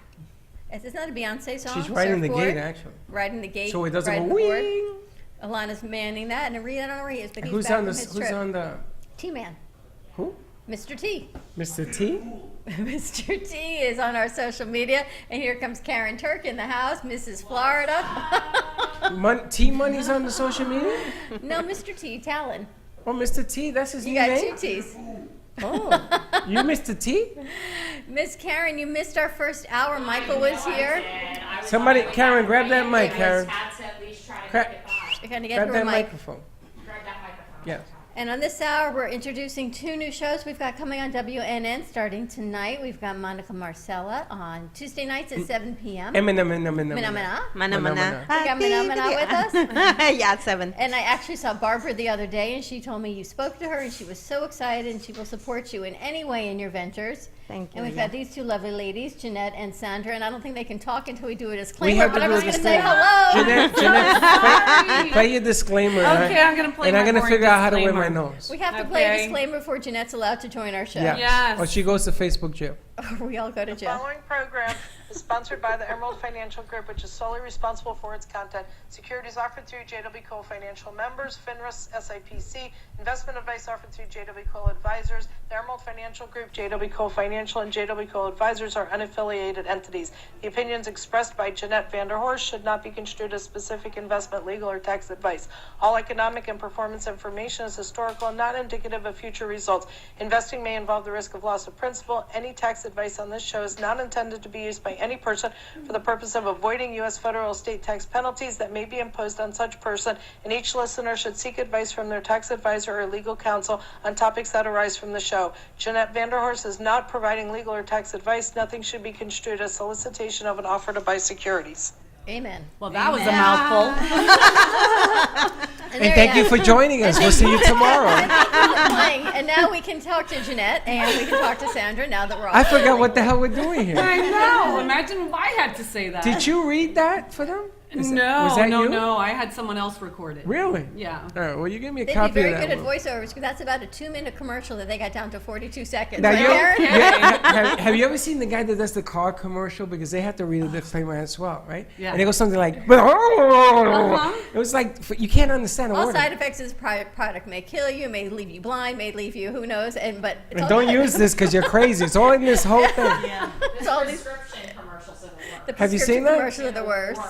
It's not a Beyonce song. She's riding the Surfboard. gate, actually. Riding the gate. So it doesn't riding go the board. wing. Alana's manning that, and I don't know where he is, but he's Who's back on from the? his Who's trip. on the? T-Man. Who? Mr. T. Mr. T? Mr. T is on our social media, and here comes Karen Turk in the house, Mrs. Florida. T Money's on the social media? No, Mr. T, Talon. Oh, Mr. T, that's his You new got name? 2 T's. Oh, you Mr. T? Miss Karen, you missed our first hour. Michael was here. Somebody, Karen, grab that mic, Karen. You're going to get Grab her a that mic. microphone. Yes. And on this hour, we're introducing 2 new shows we've got coming on WNN starting tonight. We've got Monica Marcella on Tuesday nights at 7 p.m. Mana. Mana We got Mana with us. Yeah, 7. And I actually saw Barbara the other day, and she told me you spoke to her, and she was so excited, and she will support you in any way in your ventures. Thank you. And we've got these 2 lovely ladies, Jeanette and Sandra, and I don't think they can talk until we do a We disclaimer, have to but I'm do a just going to say disclaimer. hello. Jeanette, play your disclaimer. Okay, I'm gonna play And I'm my going to boring figure out how to wear my disclaimer. nose. We have to play a Okay. disclaimer before Jeanette's allowed to join our show. Yeah. Yes. Or she goes to Facebook jail. Or we all go to The jail. following program is sponsored by the Emerald Financial Group, which is solely responsible for its content. Securities offered through JW Cole Financial members, FINRA, SIPC. Investment advice offered through JW Cole Advisors. The Emerald Financial Group, JW Cole Financial, and JW Cole Advisors are unaffiliated entities. The opinions expressed by Jeanette Vanderhorst should not be construed as specific investment, legal, or tax advice. All economic and performance information is historical and not indicative of future results. Investing may involve the risk of loss of principal. Any tax advice on this show is not intended to be used by any person for the purpose of avoiding U.S. federal or state tax penalties that may be imposed on such person, and each listener should seek advice from their tax advisor or legal counsel on topics that arise from the show. Jeanette Vanderhorst is not providing legal or tax advice. Nothing should be construed as solicitation of an offer to buy securities. Amen. Well, that was a mouthful. And thank you for joining us. We'll see you tomorrow. And now we can talk to Jeanette, and we can talk to Sandra now that we're all I forgot what the hell we're doing here. I know. Imagine if I had to say that. Did you read that for them? Was No, that no, you? no. I had someone else record it. Really? Yeah. All right, well, you give me a They'd be copy very of that good at one. voiceovers, because that's about a 2-minute commercial that they got down to 42 seconds. Now, Right, you, Karen? have you ever seen the guy that does the car commercial? Because they have to read the disclaimer as well, right? Yeah. And it goes something like, It was like, you can't understand a All word. side effects of this product may kill you, may leave you blind, may leave you, who knows, but it's And all don't good. use this because you're crazy. It's all in this whole thing. It's all these commercials are the worst. the Have you prescription seen that? commercials are the worst.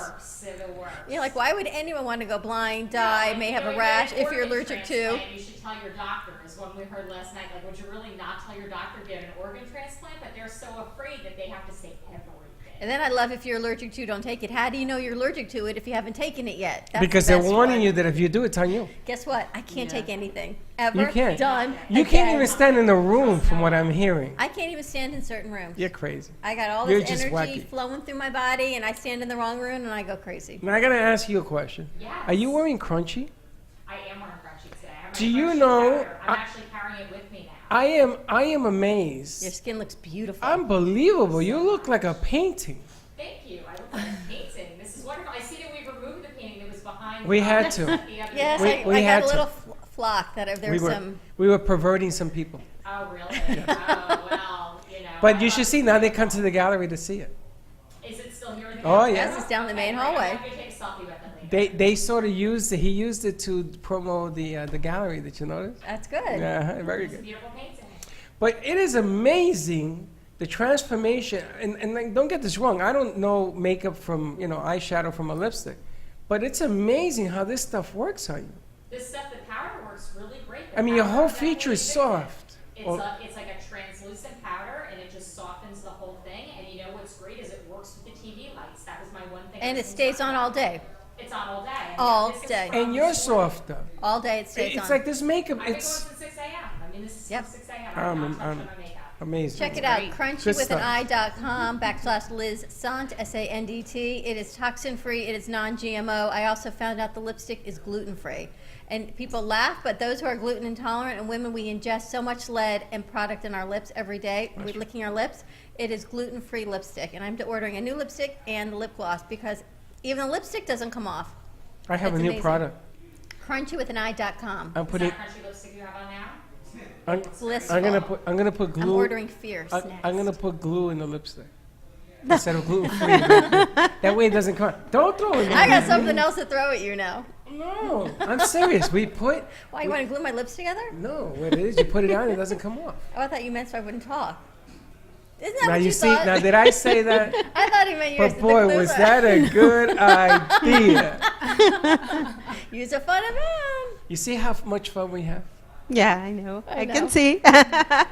They're the worst. You're like, why would anyone want to go blind, die, may have a rash if you're allergic to? You should tell your doctor, is what we heard last night. Like, would you really not tell your doctor to get an organ transplant? But they're so afraid that they have to say everything. And then I love if you're allergic to, don't take it. How do you know you're allergic to it if you haven't taken it yet? That's Because the they're best warning one. you that if you do, it's on you. Guess what? I can't take anything. Ever. You can't. Done. You again. can't even stand in the room from what I'm hearing. I can't even stand in certain rooms. You're crazy. I got all You're this just energy wacky. flowing through my body, and I stand in the wrong room, and I go crazy. Now, I got to ask you a question. Yes. Are you wearing crunchy? I am wearing crutches today. I have my Do you crutch know- carrier. I'm actually carrying it with me now. I am amazed. Your skin looks beautiful. Unbelievable. You look like a painting. Thank you. I look like a painting. This is wonderful. I see that we've removed the painting that was behind. We had to. the other Yes, day. We I had got a to. little flock that there's some. We were perverting some people. Oh, really? Oh, well, you know. But you should see, now they come to the gallery to see it. Is it still here in the Oh, gallery? yeah. Yes, it's down the main Okay, hallway. I'm going to take a selfie with it later. They sort of used it, he used it to promote the gallery, did you notice? That's good. Yeah, very It's a good. beautiful painting. But it is amazing, the transformation, and like, don't get this wrong, I don't know makeup from, eyeshadow from a lipstick, but it's amazing how this stuff works on you. This stuff, the powder works really great. I mean, your whole feature is soft. It's like a translucent powder, and it just softens the whole thing. And you know what's great is it works with the TV lights. That was my one thing. And I it was stays on all day. It's on all day. And All this is day. from And you're this morning. soft though. All day it stays It's on. like this makeup, I've been going it's since 6 a.m. I mean, this is Yep. from 6 a.m. I've not touched I'm my makeup. amazing. Check it out, Good crunchywithanI.com /Liz Sant, SANDT. It is toxin free, it is non-GMO. I also found out the lipstick is gluten free. And people laugh, but those who are gluten intolerant and women, we ingest so much lead and product in our lips every day. We're licking our lips. It is gluten free lipstick. And I'm ordering a new lipstick and the lip gloss because even the lipstick doesn't come off. I have It's a new amazing. product. CrunchywithanI.com. I'm putting. Is that crunchy lipstick you have on now? I'm gonna put glue. ordering fierce I'm gonna put glue in the lipstick instead of gluten free. That way it doesn't come. Don't throw it. I got something else to throw at you now. No, I'm serious. We put. Why, you want to glue my lips together? No, what it is, you put it on, it doesn't come off. Oh, I thought you meant so I wouldn't talk. Isn't that Now what you you see. thought? Now did I say that? I thought he meant yours. But boy, was that a good idea. Use a fun event. You see how much fun we have? Yeah, I know. I know. can see.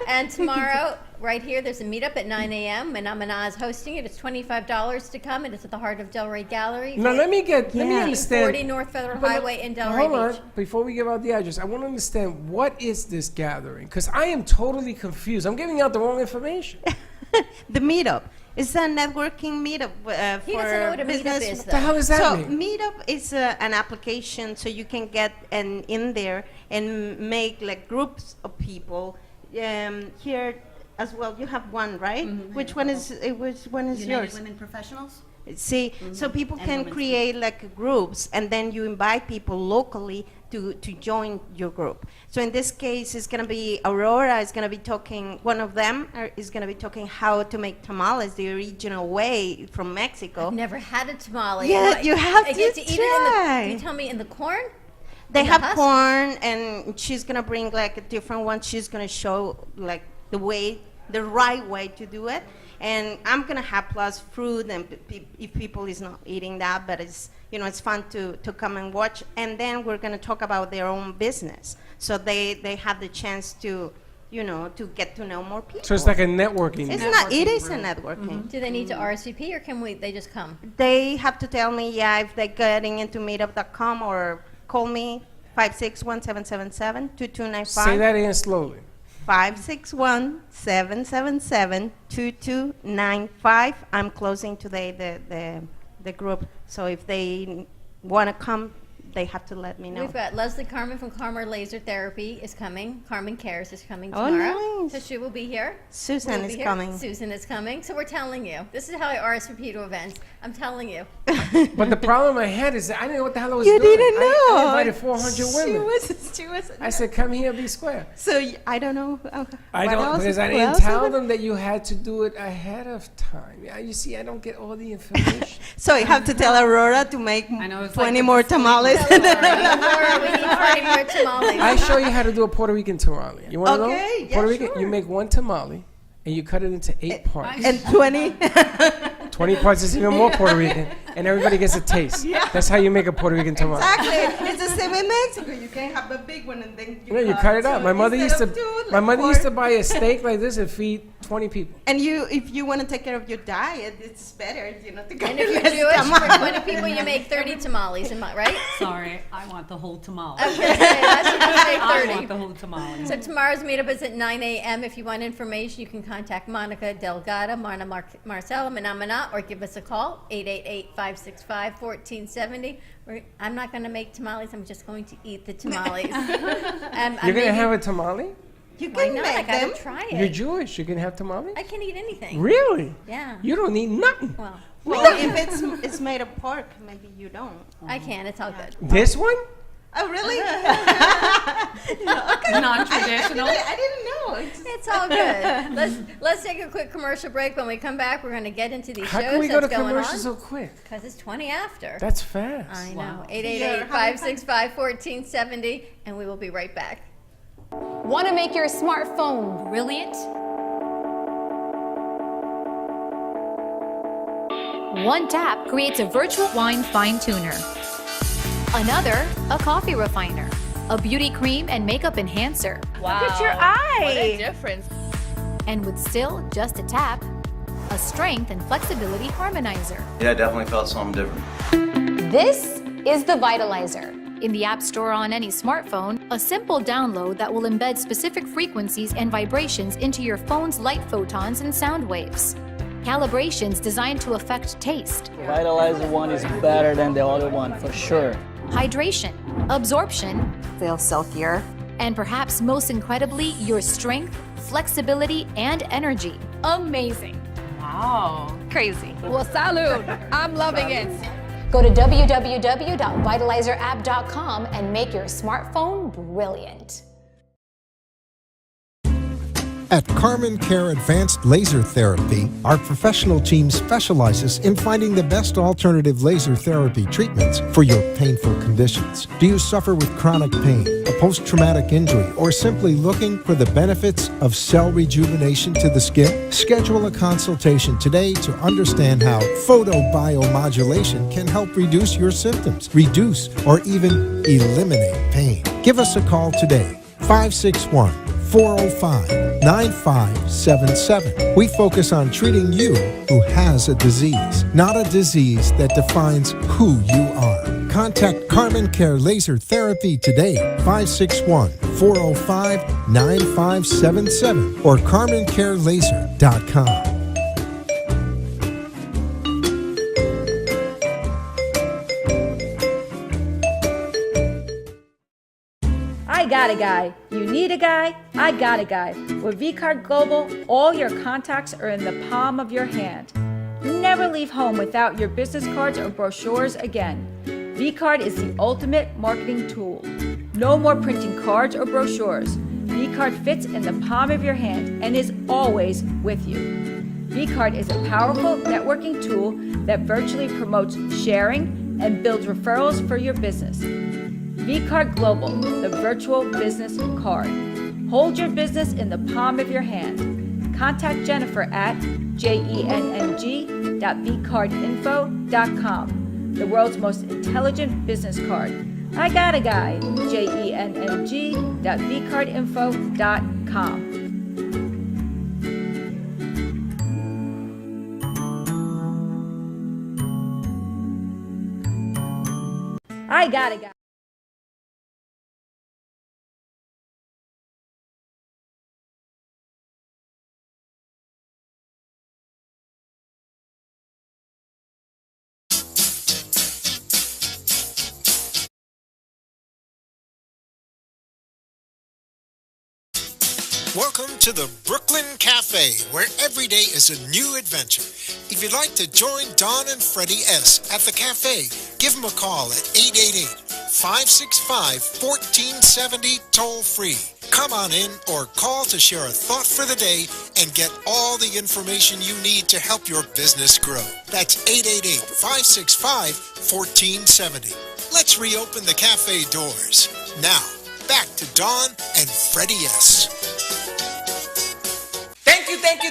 And tomorrow, right here, there's a meetup at 9 a.m. Mana is hosting it. It's $25 to come, and it's at the Heart of Delray Gallery. Now let me understand. 40 North Federal But Highway in Delray Hold on, Beach. before we give out the address, I want to understand what is this gathering? Because I am totally confused. I'm giving out the wrong information. The meetup. It's a networking meetup He for doesn't know what a meetup business. is, What the hell does that So mean? meetup is an application so you can get in there and make like groups of people. Here as well, you have one, right? Which one is United yours? Women Professionals? See, so people And can women's create like groups, and then you invite people locally to join your group. So in this case, it's going to be Aurora is going to be talking. One of them is going to be talking how to make tamales the original way from Mexico. I've never had a tamale. Yeah, you have I to get to eat it try. can you tell me in the corn? They In the have husk? corn, and she's gonna bring like a different one. She's gonna show like the right way to do it. And I'm gonna have plus fruit, and if people is not eating that, but it's it's fun to come and watch. And then we're gonna talk about their own business, so they have the chance to to get to know more people. So it's like a networking. It's not. It is a networking. Do they need to RSVP or can they just come? They have to tell me, if they're getting into meetup.com or call me 561-777-2295. Say that again slowly. 561-777-2295. I'm closing today the group, so if they want to come, they have to let me know. We've got Leslie Carmen from Carmer Laser Therapy is coming. Carmen Cares is coming Oh, tomorrow. nice. So she will be here. Susan We'll be is here. coming. Susan is coming. So we're telling you. This is how I RSVP to events. I'm telling you. But the problem I had is that I didn't know what the hell I was You doing. didn't know. I invited 400 women. She was. I said, come here, be square. So I don't know. I what don't, else because is- I what didn't else is tell there? them that you had to do it ahead of time. Yeah, you see, I don't get all the information. So you have to tell Aurora to make 20 more tamales. Laura, we need 20 more tamales. I show you how to do a Puerto Rican tamale. You want to Okay, know? yeah, Puerto Rican, sure. you make one tamale and you cut it into 8 parts. And 20. 20 parts is even more Puerto Rican, and everybody gets a taste. Yeah. That's how you make a Puerto Rican tamale. Exactly. It's the same in Mexico. You can have a big one and then You cut it up. So My mother used instead to. of two, My like mother used to four. buy a steak like this and feed 20 people. And if you want to take care of your diet, it's better, to get And if you're less Jewish, for tamales. 20 people, you make 30 tamales, right? Sorry, I want the whole tamale. I was going to say, I should just make I 30. want the whole tamale. So tomorrow's meetup is at 9 a.m. If you want information, you can contact Monica Delgado, Marna Marcela, Manamana, or give us a call, 888-565-1470. I'm not going to make tamales. I'm just going to eat the tamales. You're going to have a tamale? You Why can not? make I got them. to try You're it. Jewish. You can have tamale? I can eat anything. Really? Yeah. You don't eat nothing. Well, Well, if it's made of pork, maybe you don't. I can. It's all good. This one? Oh, really? Non-traditional. I didn't know. It's all good. Let's take a quick commercial break. When we come back, we're going to get into these How shows can we go to that's going commercial on. so quick? Because it's 20 after. That's fast. I know. Wow. 888-565-1470, and we will be right back. Want to make your smartphone brilliant? One tap creates a virtual wine fine tuner. Another, a coffee refiner. A beauty cream and makeup enhancer. Wow. Look at your eye. What a difference. And with still just a tap, a strength and flexibility harmonizer. Yeah, I definitely felt something different. This is the Vitalizer. In the App Store on any smartphone, a simple download that will embed specific frequencies and vibrations into your phone's light photons and sound waves. Calibrations designed to affect taste, The Vitalizer one is better than the other one, for sure. hydration, absorption, Feel silkier. and perhaps most incredibly, your strength, flexibility, and energy. Amazing. Wow. Crazy. Well, salud. I'm loving it. Go to www.vitalizerapp.com and make your smartphone brilliant. At Carmen Care Advanced Laser Therapy, our professional team specializes in finding the best alternative laser therapy treatments for your painful conditions. Do you suffer with chronic pain, a post-traumatic injury, or simply looking for the benefits of cell rejuvenation to the skin? Schedule a consultation today to understand how photobiomodulation can help reduce your symptoms, reduce or even eliminate pain. Give us a call today, 561-405-9577. We focus on treating you who has a disease, not a disease that defines who you are. Contact Carmen Care Laser Therapy today, 561-405-9577 or carmencarelaser.com. I got a guy. You need a guy? I got a guy. With VCard Global, all your contacts are in the palm of your hand. Never leave home without your business cards or brochures again. VCard is the ultimate marketing tool. No more printing cards or brochures. VCard fits in the palm of your hand and is always with you. VCard is a powerful networking tool that virtually promotes sharing and builds referrals for your business. VCard Global, the virtual business card. Hold your business in the palm of your hand. Contact Jennifer at jenng.vcardinfo.com, the world's most intelligent business card. I got a guy, jenng.vcardinfo.com. I got a guy. Welcome to the Brooklyn Cafe, where every day is a new adventure. If you'd like to join Don and Freddie S. at the cafe, give them a call at 888-565-1470 toll-free. Come on in or call to share a thought for the day and get all the information you need to help your business grow. That's 888-565-1470. Let's reopen the cafe doors. Now, back to Don and Freddie S.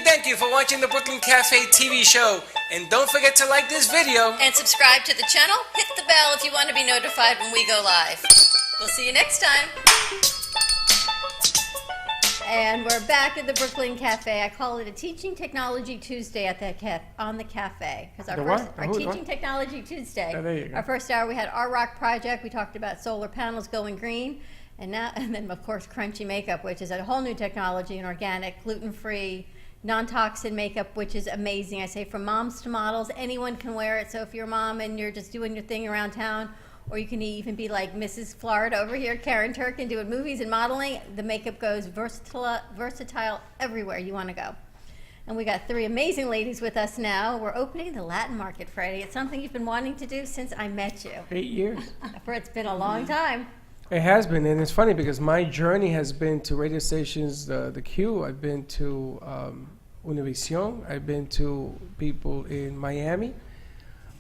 Thank you for watching the Brooklyn Cafe TV show. And don't forget to like this video. And subscribe to the channel. Hit the bell if you want to be notified when we go live. We'll see you next time. And we're back at the Brooklyn Cafe. I call it a Teaching Technology Tuesday at the on the cafe, because our Teaching Technology Tuesday. Oh, there you go. Our first hour we had our Rock project. We talked about solar panels going green, and then of course Crunchy Makeup, which is a whole new technology, an organic, gluten-free, non-toxin makeup, which is amazing. I say from moms to models, anyone can wear it. So if you're a mom and you're just doing your thing around town, or you can even be like Mrs. Florida over here, Karen Turkin, doing movies and modeling, the makeup goes versatile everywhere you want to go. And we got three amazing ladies with us now. We're opening the Latin market, Freddie. It's something you've been wanting to do since I met you. 8 years. It's been a long time. It has been, and it's funny because my journey has been to radio stations, the Q. I've been to Univision. I've been to people in Miami.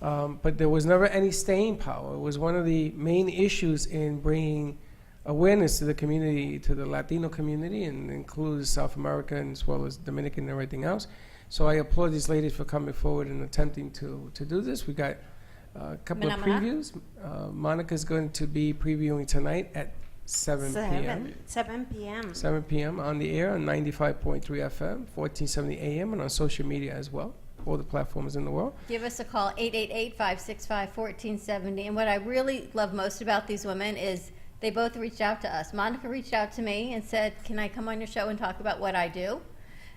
But there was never any staying power. It was one of the main issues in bringing awareness to the community, to the Latino community, and includes South America and as well as Dominican and everything else. So I applaud these ladies for coming forward and attempting to do this. We got a couple of previews. Monica's going to be previewing tonight at 7 p.m. 7 p.m. 7 p.m. on the air on 95.3 FM, 1470 AM, and on social media as well. All the platforms in the world. Give us a call, 888-565-1470. And what I really love most about these women is they both reached out to us. Monica reached out to me and said, can I come on your show and talk about what I do?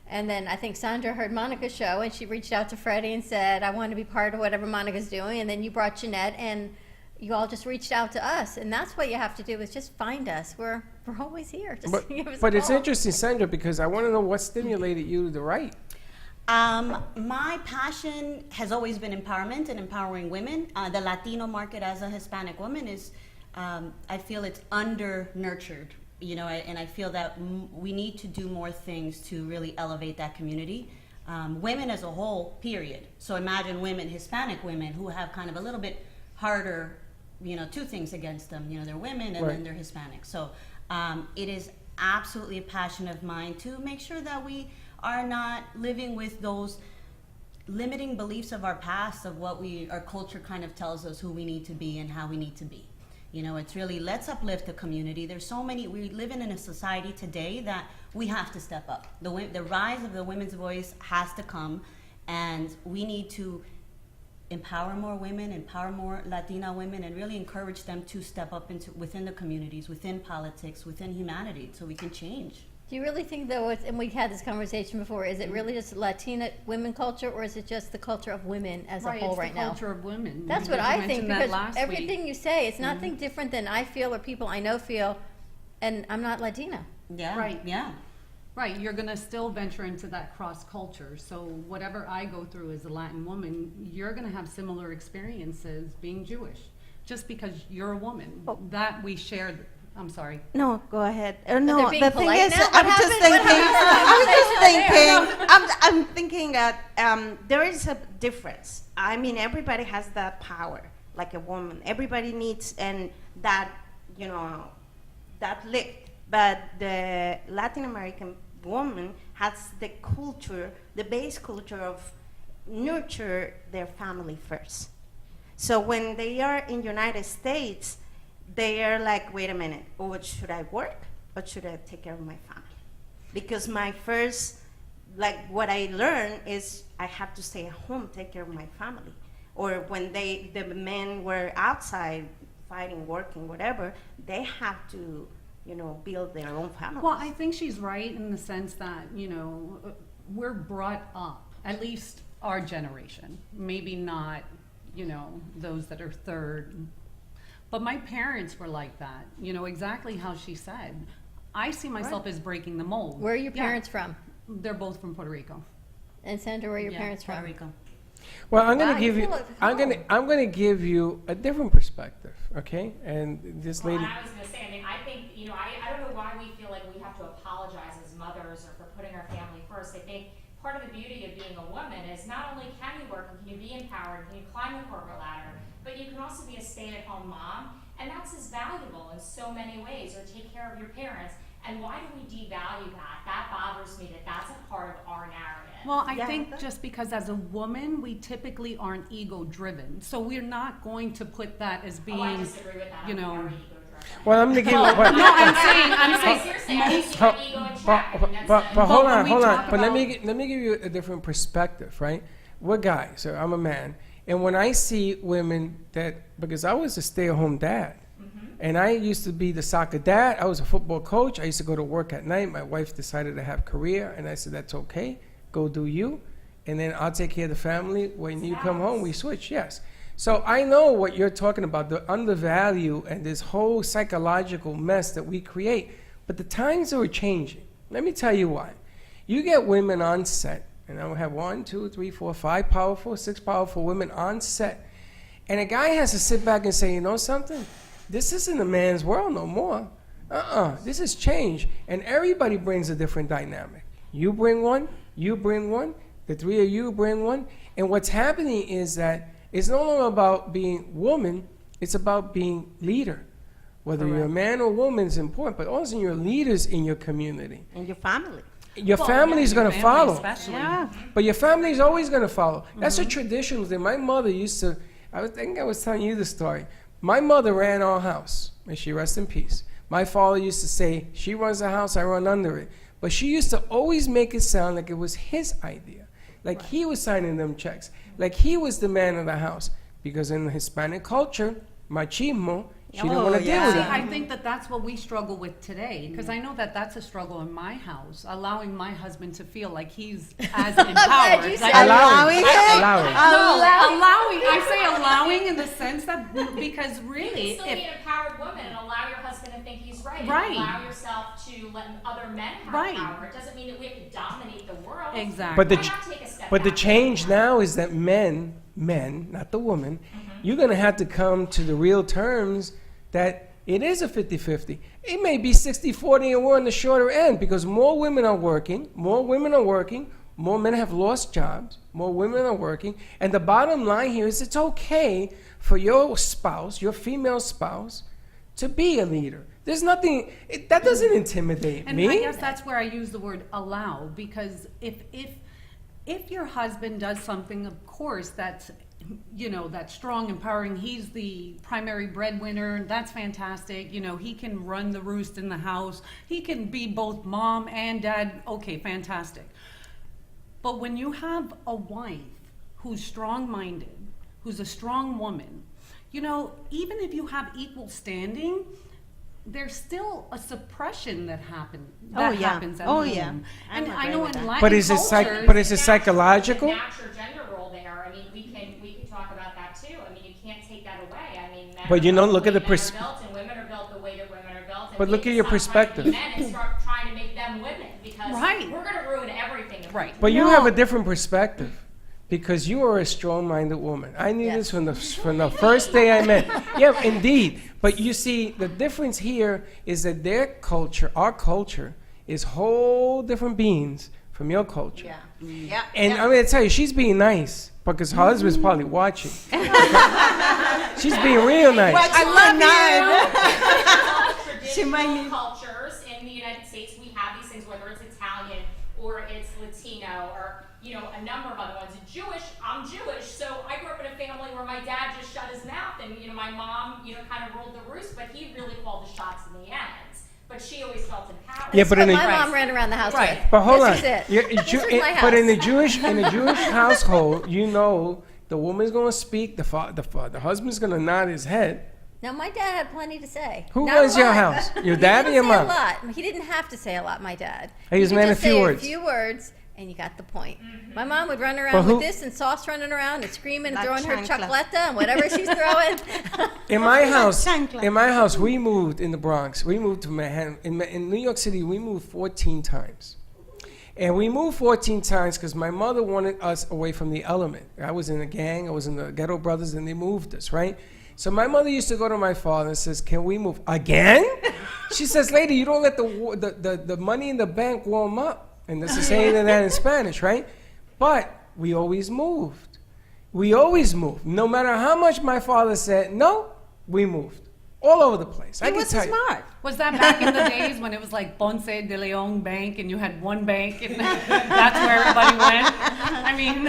And then I think Sandra heard Monica's show and she reached out to Freddie and said, I want to be part of whatever Monica's doing. And then you brought Jeanette and you all just reached out to us. And that's what you have to do is just find us. We're always here. Just give us a but it's call. interesting, Sandra, because I want to know what stimulated you to write. My passion has always been empowerment and empowering women. The Latino market as a Hispanic woman is, I feel it's under-nurtured you know, and I feel that we need to do more things to really elevate that community. Women as a whole, period. So imagine women, Hispanic women, who have kind of a little bit harder, you know, two things against them. You know, they're women and then they're Hispanic. So it is absolutely a passion of mine to make sure that we are not living with those limiting beliefs of our past, of what our culture kind of tells us who we need to be and how we need to be. You know, it's really, let's uplift the community. There's so many, we live in a society today that we have to step up. The rise of the women's voice has to come, and we need to empower more women, empower more Latina women, and really encourage them to step up within the communities, within politics, within humanity, so we can change. Do you really think, though, and we had this conversation before, is it really just Latina women culture, or is it just the culture of women as a whole right now? It's the culture of women. That's You what I think, mentioned that because last everything week. you say, it's nothing different than I feel or people I know feel, and I'm not Latina. Yeah. Right. Yeah. Right, you're gonna still venture into that cross culture. So whatever I go through as a Latin woman, you're gonna have similar experiences being Jewish, just because you're a woman. That we share. I'm sorry. No, go ahead. No, they're being the thing polite is, now? I'm What just happened? What thinking. happened? I'm thinking that there is a difference. I mean, everybody has that power, like a woman. Everybody needs that, you know, that lift. But the Latin American woman has the culture, the base culture of nurture their family first. So when they are in United States, they are like, wait a minute, or should I work or should I take care of my family? Because my first, like what I learned is I have to stay at home, take care of my family. Or when the men were outside fighting, working, whatever, they have to, you know, build their own family. Well, I think she's right in the sense that, you know, we're brought up, at least our generation, maybe not, you know, those that are third. But my parents were like that, you know, exactly how she said. I see myself as breaking the mold. Where are your parents from? They're both from Puerto Rico. And Sandra, where are your parents from? Puerto Rico. Well, I'm Wow, gonna give you you. feel like I'm home. gonna give you a different perspective, okay? And this Well, lady. and I was going to say, I mean, I think, you know, I don't know why we feel like we have to apologize as mothers or for putting our family first. I think part of the beauty of being a woman is not only can you work and can you be empowered, can you climb the corporate ladder, but you can also be a stay-at-home mom, and that's as valuable in so many ways, or take care of your parents. And why do we devalue that? That bothers me, that's a part of our narrative. Well, I think just because as a woman, we typically aren't ego-driven. So we're not going to put that as being, I disagree with that. you I'm know. very ego-driven. Well, I'm gonna give you. No, What, I'm saying Seriously, I think you have ego in check. I mean, that's but it. hold when on, we hold on. talk But let about- me give you a different perspective, right? We're guys, so I'm a man, and when I see women because I was a stay-at-home dad, and I used to be the soccer dad. I was a football coach. I used to go to work at night. My wife decided to have a career, and I said, that's okay. Go do you, and then I'll take care of the family. When you come home, we switch, yes. So I know what you're talking about, the undervalue and this whole psychological mess that we create. But the times are changing. Let me tell you why. You get women on set, and I will have 1, 2, 3, 4, 5 6 powerful women on set. And a guy has to sit back and say, you know something? This isn't a man's world no more. This has changed. And everybody brings a different dynamic. You bring one, the three of you bring one. And what's happening is that it's no longer about being woman, it's about being leader. Whether you're a man or woman is important, but also you're leaders in your community. And your family. Your Well, family is yeah, your going to family follow. especially. Yeah. But your family is always going to follow. That's a traditional thing. My mother used to, I think I was telling you the story. My mother ran our house. May she rest in peace. My father used to say, she runs the house, I run under it. But she used to always make it sound like it was his idea. Like he was signing them checks. Like he was the man of the house. Because in the Hispanic culture, machismo, she didn't want to deal with See, it. I think that's what we struggle with today, because I know that's a struggle in my house, allowing my husband to feel like he's as empowered. you Like, said Allowing. him. Allowing. No, allowing. I say allowing in the sense that because You really, can still be an empowered woman and allow your husband to think he's right. Right. And allow yourself to let other men have Right. power. It doesn't mean that we have to dominate the world. Exactly. But Why not take a step but the back? change now is that men, not the woman, you're going to have to come to the real terms that it is a 50-50. It may be 60-40 and we're on the shorter end because more women are working, more men have lost jobs, more women are working. And the bottom line here is it's okay for your spouse, your female spouse, to be a leader. There's nothing, that doesn't intimidate And me. I guess that's where I use the word allow, because if your husband does something, of course, that's, that's strong, empowering, he's the primary breadwinner, that's fantastic, he can run the roost in the house, he can be both mom and dad, okay, fantastic. But when you have a wife who's strong-minded, who's a strong woman, even if you have equal standing, there's still a suppression that happens at home. And I know in Latin But is it psychological? The natural gender role there. I mean, we can talk about that too. I mean, you can't take that away. I mean, men But look at the and women are built the way that women are built. And But look at your perspective. Men and start trying to make them women because Right. we're going to ruin everything. Right. But you have a different perspective because you are a strong-minded woman. I knew this from the first day I met. Yeah, indeed. But you see, the difference here is that their culture, our culture, is whole different beings from your culture. Yeah. Yeah. And I'm going to tell you, she's being nice because her husband's probably watching. She's being real nice. I love you. Traditional cultures in the United States, we have these things, whether it's Italian or it's Latino or a number of other ones. I'm Jewish, so I grew up in a family where my dad just shut his mouth, and my mom, kind of ruled the roost, but he really called the shots in the end. But she always felt empowered. Yeah, but That's what my mom ran around the house with. But hold on. This is it. This is my house. But in a Jewish household, the woman's going to speak, the husband's going to nod his head. Now, my dad had plenty to say. Who Not runs a your lot. house? Your dad or your He mom? didn't say a lot. He didn't have to say a lot, my dad. He just could meant a just few say words. a few words, and you got the point. My mom would run But around who- with this and sauce running around and screaming and La throwing her chancla. chocolate and whatever she's throwing. In my house, we moved in the Bronx. We moved to Manhattan. In New York City, we moved 14 times. And we moved 14 times because my mother wanted us away from the element. I was in a gang. I was in the Ghetto Brothers, and they moved us, right? So my mother used to go to my father and says, "Can we move again?" She says, "Lady, you don't let the money in the bank warm up." And this is saying that in Spanish, right? But we always moved. We always moved. No matter how much my father said no, we moved. All over the place. I can tell you. Was that back in the days when it was like Ponce de Leon Bank and you had one bank and that's where everybody went? I mean,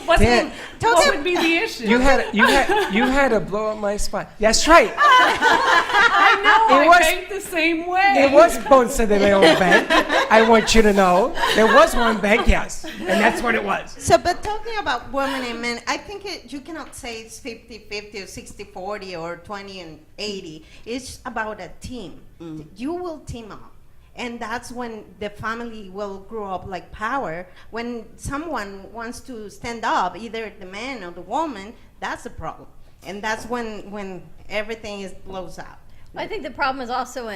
what would be the issue? You had to blow up my spot. That's right. I know. It I was- banked the same way. It was Ponce de Leon Bank. I want you to know. There was one bank, yes. And that's what it was. So, but talking about women and men, I think you cannot say it's 50-50 or 60-40 or 20 and 80. It's about a team. You will team up. And that's when the family will grow up like power. When someone wants to stand up, either the man or the woman, that's the problem. And that's when everything blows out. I think the problem is also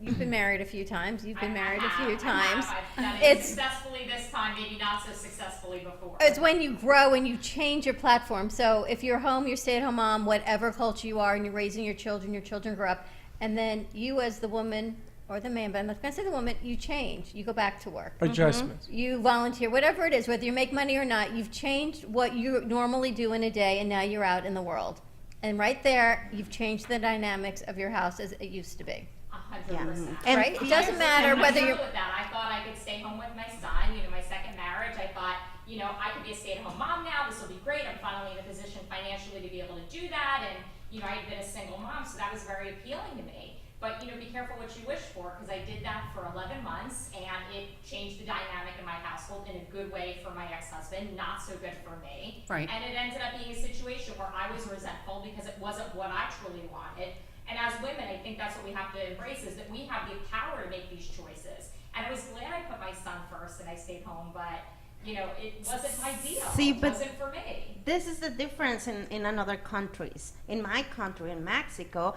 you've been married a few times. You've been married a few times. I've done it successfully this time, maybe not so successfully before. It's when you grow and you change your platform. So if you're home, you're stay-at-home mom, whatever culture you are, and you're raising your children grow up, and then you as the woman or the man, but I'm not going to say the woman, you change. You go back to work. Adjustments. You volunteer, whatever it is, whether you make money or not, you've changed what you normally do in a day, and now you're out in the world. And right there, you've changed the dynamics of your house as it used to be. 100%. Right? It doesn't matter whether you're... With that. I thought I could stay home with my son, my second marriage. I thought, I could be a stay-at-home mom now. This will be great. I'm finally in a position financially to be able to do that. And, I had been a single mom, so that was very appealing to me. But, be careful what you wish for, because I did that for 11 months, and it changed the dynamic in my household in a good way for my ex-husband, not so good for me. Right. And it ended up being a situation where I was resentful because it wasn't what I truly wanted. And as women, I think that's what we have to embrace, is that we have the power to make these choices. And I was glad I put my son first and I stayed home, but, it wasn't ideal. It wasn't for me. This is the difference in other countries. In my country, in Mexico,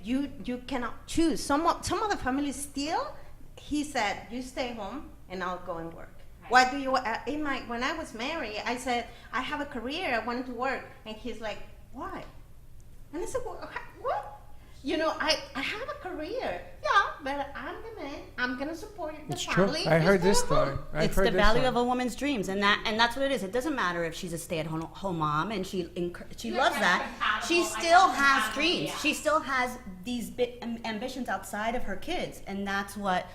you cannot choose. Some of the families still, he said, you stay home and I'll go and work. Right. What do you, when I was married, I said, I have a career, I wanted to work. And he's like, why? And I said, what? you know, I have a career. Yeah, but I'm the man. I'm gonna support the It's true. family. I heard this Stay at story. home. It's the value of a woman's dreams, and that's what it is. It doesn't matter if she's a stay-at-home mom and she loves that. She still has dreams. She still has these ambitions outside of her kids, and that's what.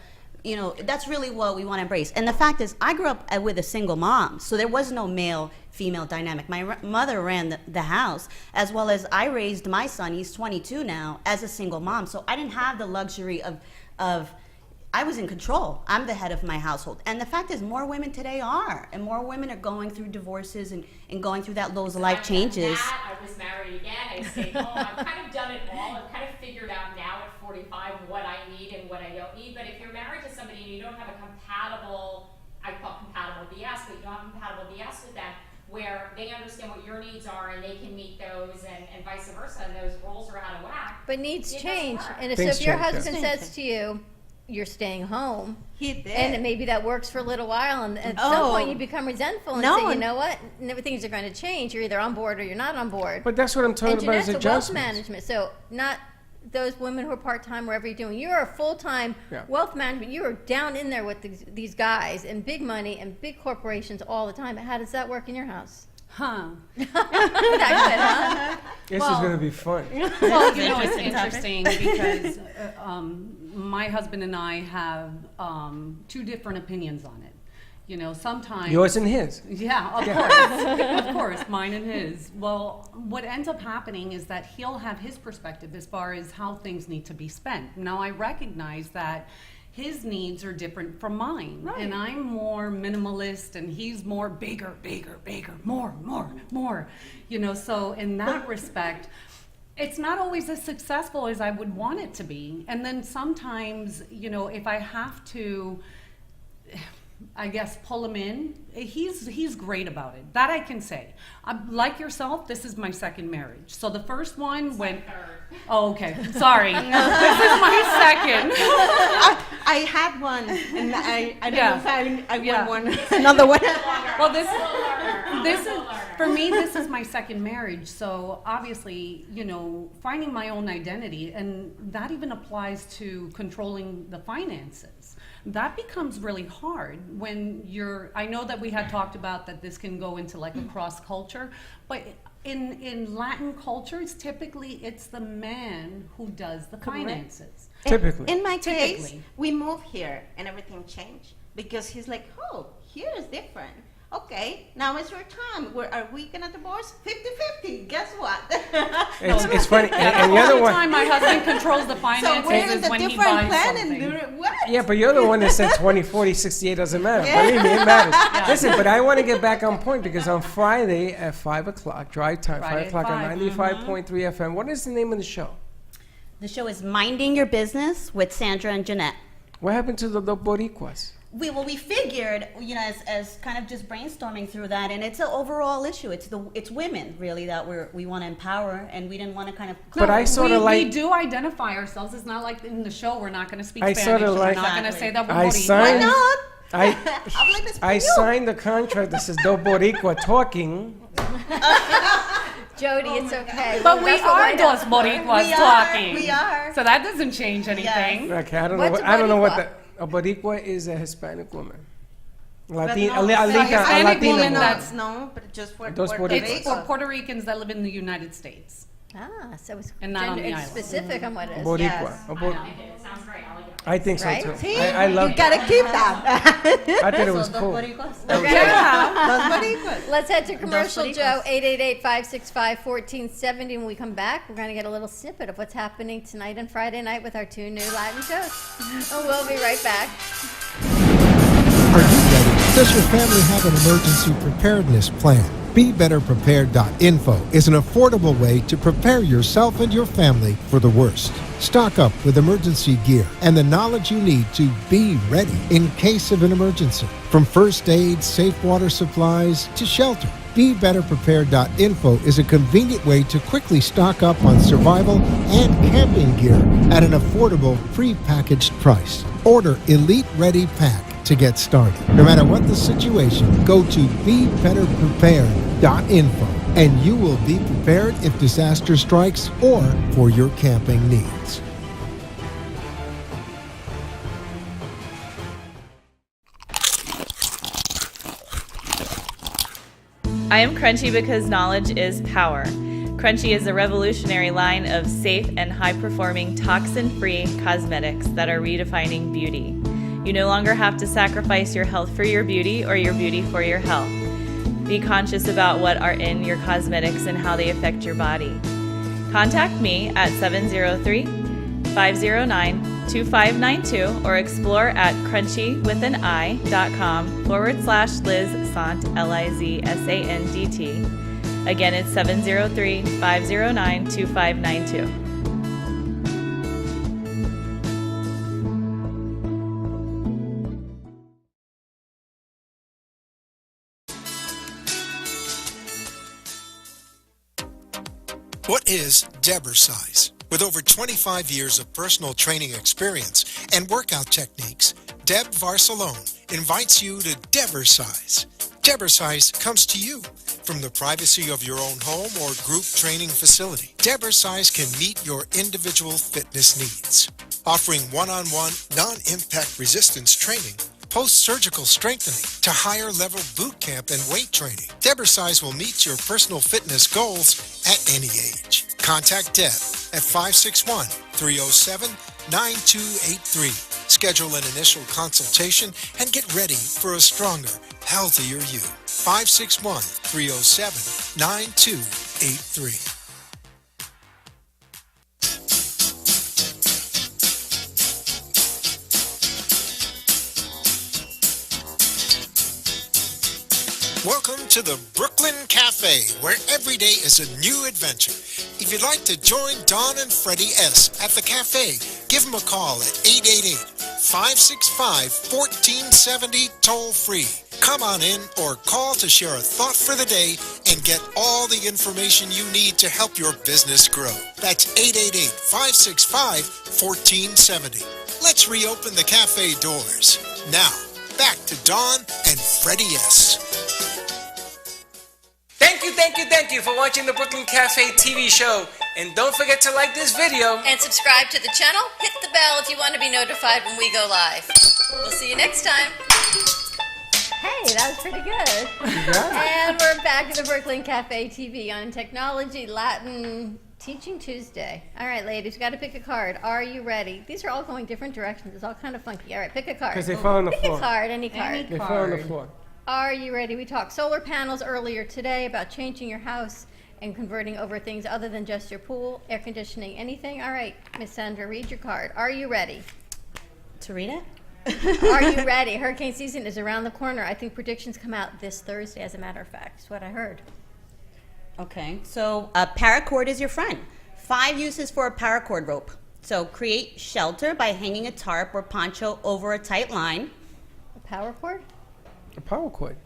You know, that's really what we want to embrace. And the fact is, I grew up with a single mom, so there was no male-female dynamic. My mother ran the house, as well as I raised my son, he's 22 now, as a single mom. So I didn't have the luxury of I was in control. I'm the head of my household. And the fact is, more women today are. And more women are going through divorces and going through those life changes. I was married again. I stayed home. I've kind of done it all. I've kind of figured out now at 45 what I need and what I don't need. But if you're married to somebody and you don't have a compatible, I call compatible BS, but you don't have compatible BS with them, where they understand what your needs are and they can meet those and vice versa, and those roles are out of whack. But needs change. And so Things if your change, yeah. husband says to you, you're staying home, He did. and maybe that works for a little while, and at some point you become resentful and say, you know what, never things are going to change. You're either on board or you're not on board. But that's what I'm talking And about is Jeanette's a wealth adjustments. management. So not those women who are part-time, wherever you're doing. You're a full-time Yeah. wealth management. You are down in there with these guys and big money and big corporations all the time. How does that work in your house? Huh. That good, huh? This is going to be fun. Well, you know, it's interesting because my husband and I have two different opinions on it. You know, sometimes Yours and his. Yeah, of course, of course, mine and his. Well, what ends up happening is that he'll have his perspective as far as how things need to be spent. Now, I recognize that his needs are different from mine, Right. and I'm more minimalist, and he's more bigger, more. You know, so in that respect, it's not always as successful as I would want it to be. And then sometimes, you know, if I have to, I guess, pull him in, he's great about it. That I can say. Like yourself, this is my second marriage. So the first one went. Oh, okay. Sorry. This is my second. I had one, and I don't Yeah. know if I Yeah. want one. Another one. Well, this is for me. This is my second marriage, so obviously, you know, finding my own identity, and that even applies to controlling the finances. That becomes really hard when you're. I know that we had talked about that this can go into like a cross culture, but in Latin cultures, typically it's the man who does the finances. Typically. In my case, Typically. we moved here and everything changed because he's like, oh, here is different. Okay, now it's your time. Are we gonna divorce? 50-50. Guess what? It's funny. And the The other only one. time my husband controls the So finances we're in is the when he different buys plan something. and what? Yeah, but you're the one that said 20, 40, 68 doesn't matter. Believe me, it matters. Listen, but I want to get back on point because on Friday at 5 o'clock, drive time, 5 Friday at o'clock on 5, 95.3 FM. What is the name of the show? The show is Minding Your Business with Sandra and Jeanette. What happened to the Boricuas? We figured, you know, as kind of just brainstorming through that, and it's an overall issue. It's women really that we want to empower, and we didn't want to kind of. But I sort of like. We do identify ourselves. It's not like in the show we're not going to speak I Spanish. sorta We're like- not going to say that we're I Boricua. signed. not? I I signed the contract that says Do Boricua talking. Jody, it's okay. But we That's what are I know. dos Boricuas We are, talking. we are. So that doesn't change anything. Okay, I don't know. What's What, a I don't know what Boricua? a Boricua is. A Hispanic woman. But Latina, no, a Hispanic Latina woman woman. that's- no, but just for Dos Puerto Boricuas. It's Rico. for Puerto Ricans that live in the United States. Ah, so it's, And not on the it's island. specific on what it is. Boricua. Yes. A Bor- I like it. It sounds great. I like it. I think so Right? too. See? I love. You gotta keep that. I thought it was Dos cool. Boricuas. Dos Boricuas. Let's head to commercial, Boricuas. Joe. 888-565-1470. When we come back, we're going to get a little snippet of what's happening tonight and Friday night with our two new Latin shows. And we'll be right back. Are you ready? Does your family have an emergency preparedness plan? BeBetterPrepared.info is an affordable way to prepare yourself and your family for the worst. Stock up with emergency gear and the knowledge you need to be ready in case of an emergency. From first aid, safe water supplies to shelter. BeBetterPrepared.info is a convenient way to quickly stock up on survival and camping gear at an affordable pre-packaged price. Order Elite Ready Pack to get started. No matter what the situation, go to BeBetterPrepared.info. and you will be prepared if disaster strikes or for your camping needs. I am Crunchy because knowledge is power. Crunchy is a revolutionary line of safe and high-performing toxin-free cosmetics that are redefining beauty. You no longer have to sacrifice your health for your beauty or your beauty for your health. Be conscious about what are in your cosmetics and how they affect your body. Contact me at 703-509-2592 or explore at crunchywithanI.com/Liz Sant, LIZSANDT. Again, it's 703-509-2592. What is Debersize? With over 25 years of personal training experience and workout techniques, Deb Varsalone invites you to Debersize. Debersize comes to you from the privacy of your own home or group training facility. Debersize can meet your individual fitness needs, offering one-on-one, non-impact resistance training, post-surgical strengthening to higher level boot camp and weight training. Debersize will meet your personal fitness goals at any age. Contact Deb at 561-307-9283. Schedule an initial consultation and get ready for a stronger, healthier you. 561-307-9283. Welcome to the Brooklyn Cafe, where every day is a new adventure. If you'd like to join Don and Freddie S. at the cafe, give them a call at 888-565-1470 toll-free. Come on in or call to share a thought for the day and get all the information you need to help your business grow. That's 888-565-1470. Let's reopen the cafe doors. Now, back to Don and Freddie S. Thank you for watching the Brooklyn Cafe TV show. And don't forget to like this video. And subscribe to the channel. Hit the bell if you want to be notified when we go live. We'll see you next time. Hey, that was pretty good. And we're back to the Brooklyn Cafe TV on Technology Latin Teaching Tuesday. All right, ladies, we got to pick a card. Are you ready? These are all going different directions. It's all kind of funky. All right, pick a card. Because they fall on the floor. Pick a card, any card. They fall on the floor. Are you ready? We talked solar panels earlier today about changing your house and converting over things other than just your pool, air conditioning, anything. All right, Miss Sandra, read your card. Are you ready? To read it? Are you ready? Hurricane season is around the corner. I think predictions come out this Thursday, as a matter of fact. That's what I heard. Okay, so paracord is your friend. 5 uses for a paracord rope. So create shelter by hanging a tarp or poncho over a tight line. A power cord? A power cord.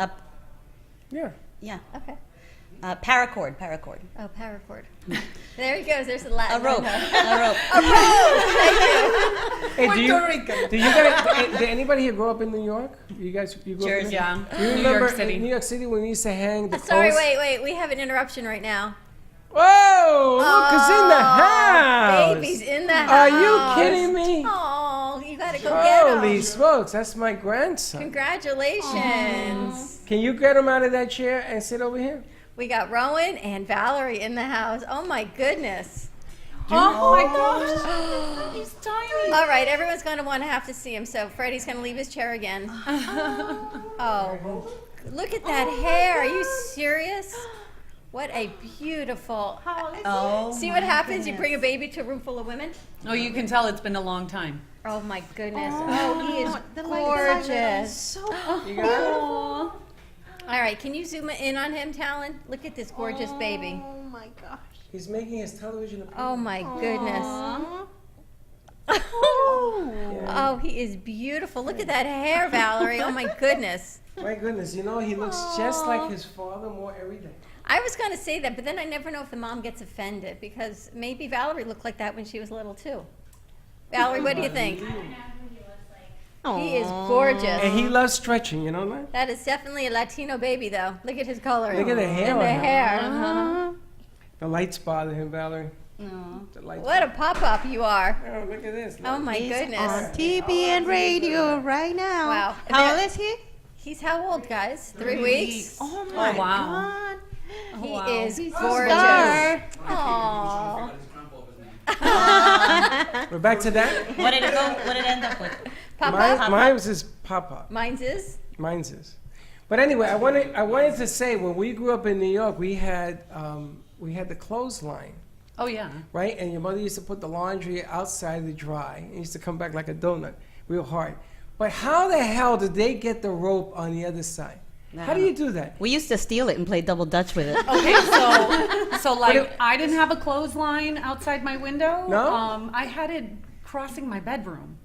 Yeah. Yeah. Okay. Paracord. Oh, paracord. There he goes. There's a Latin. A rope. A rope. A rope. Thank you. Did anybody here grow up in New York? You guys, you grew Jersey. up in Yeah. You New remember York City. in New York City when we used to hang the Sorry, posts? wait. We have an interruption right now. Whoa! Look, it's in the house. Baby's in the house. Are you kidding me? Oh, you gotta go get him. Holy smokes, that's my grandson. Congratulations. Can you get him out of that chair and sit over here? We got Rowan and Valerie in the house. Oh my goodness. Oh my gosh. He's tiny. All right, everyone's going to want to have to see him, so Freddie's going to leave his chair again. Oh, look at that hair. Are you serious? What a beautiful. Oh. See what happens? You bring a baby to a room full of women? Oh, you can tell it's been a long time. Oh my goodness. Oh, he is gorgeous. So You got it? All right, can you zoom in on him, Talon? Look at this gorgeous baby. Oh my gosh. He's making his television appearance. Oh my goodness. Oh, he is beautiful. Look at that hair, Valerie. Oh my goodness. My goodness, you know, he looks just like his father, more everything. I was going to say that, but then I never know if the mom gets offended because maybe Valerie looked like that when she was little too. Valerie, what do you think? I don't know who he looks like. He is gorgeous. And he loves stretching, you know that? That is definitely a Latino baby, though. Look at his color. Look at the hair And the on him. hair. Uh-huh. The lights bother him, Valerie. No. The lights What a pop-up you are. Oh, look at this. Oh, my He's goodness. on TV and radio right now. Wow. How old is he? He's how old, guys? 3 weeks? Oh my wow. God. He wow. is He's a gorgeous. star. Aww. We're back to that. What did it go? What did it end up with? Mine was his Papa. Mine's is? Mine's is. But anyway, I wanted to say when we grew up in New York, we had the clothesline, Oh yeah. right? And your mother used to put the laundry outside to dry. It used to come back like a donut, real hard. But how the hell did they get the rope on the other side? How do you do that? We used to steal it and play double dutch with it. Okay, so like it- I didn't have a clothesline outside my window. No? I had it crossing my bedroom.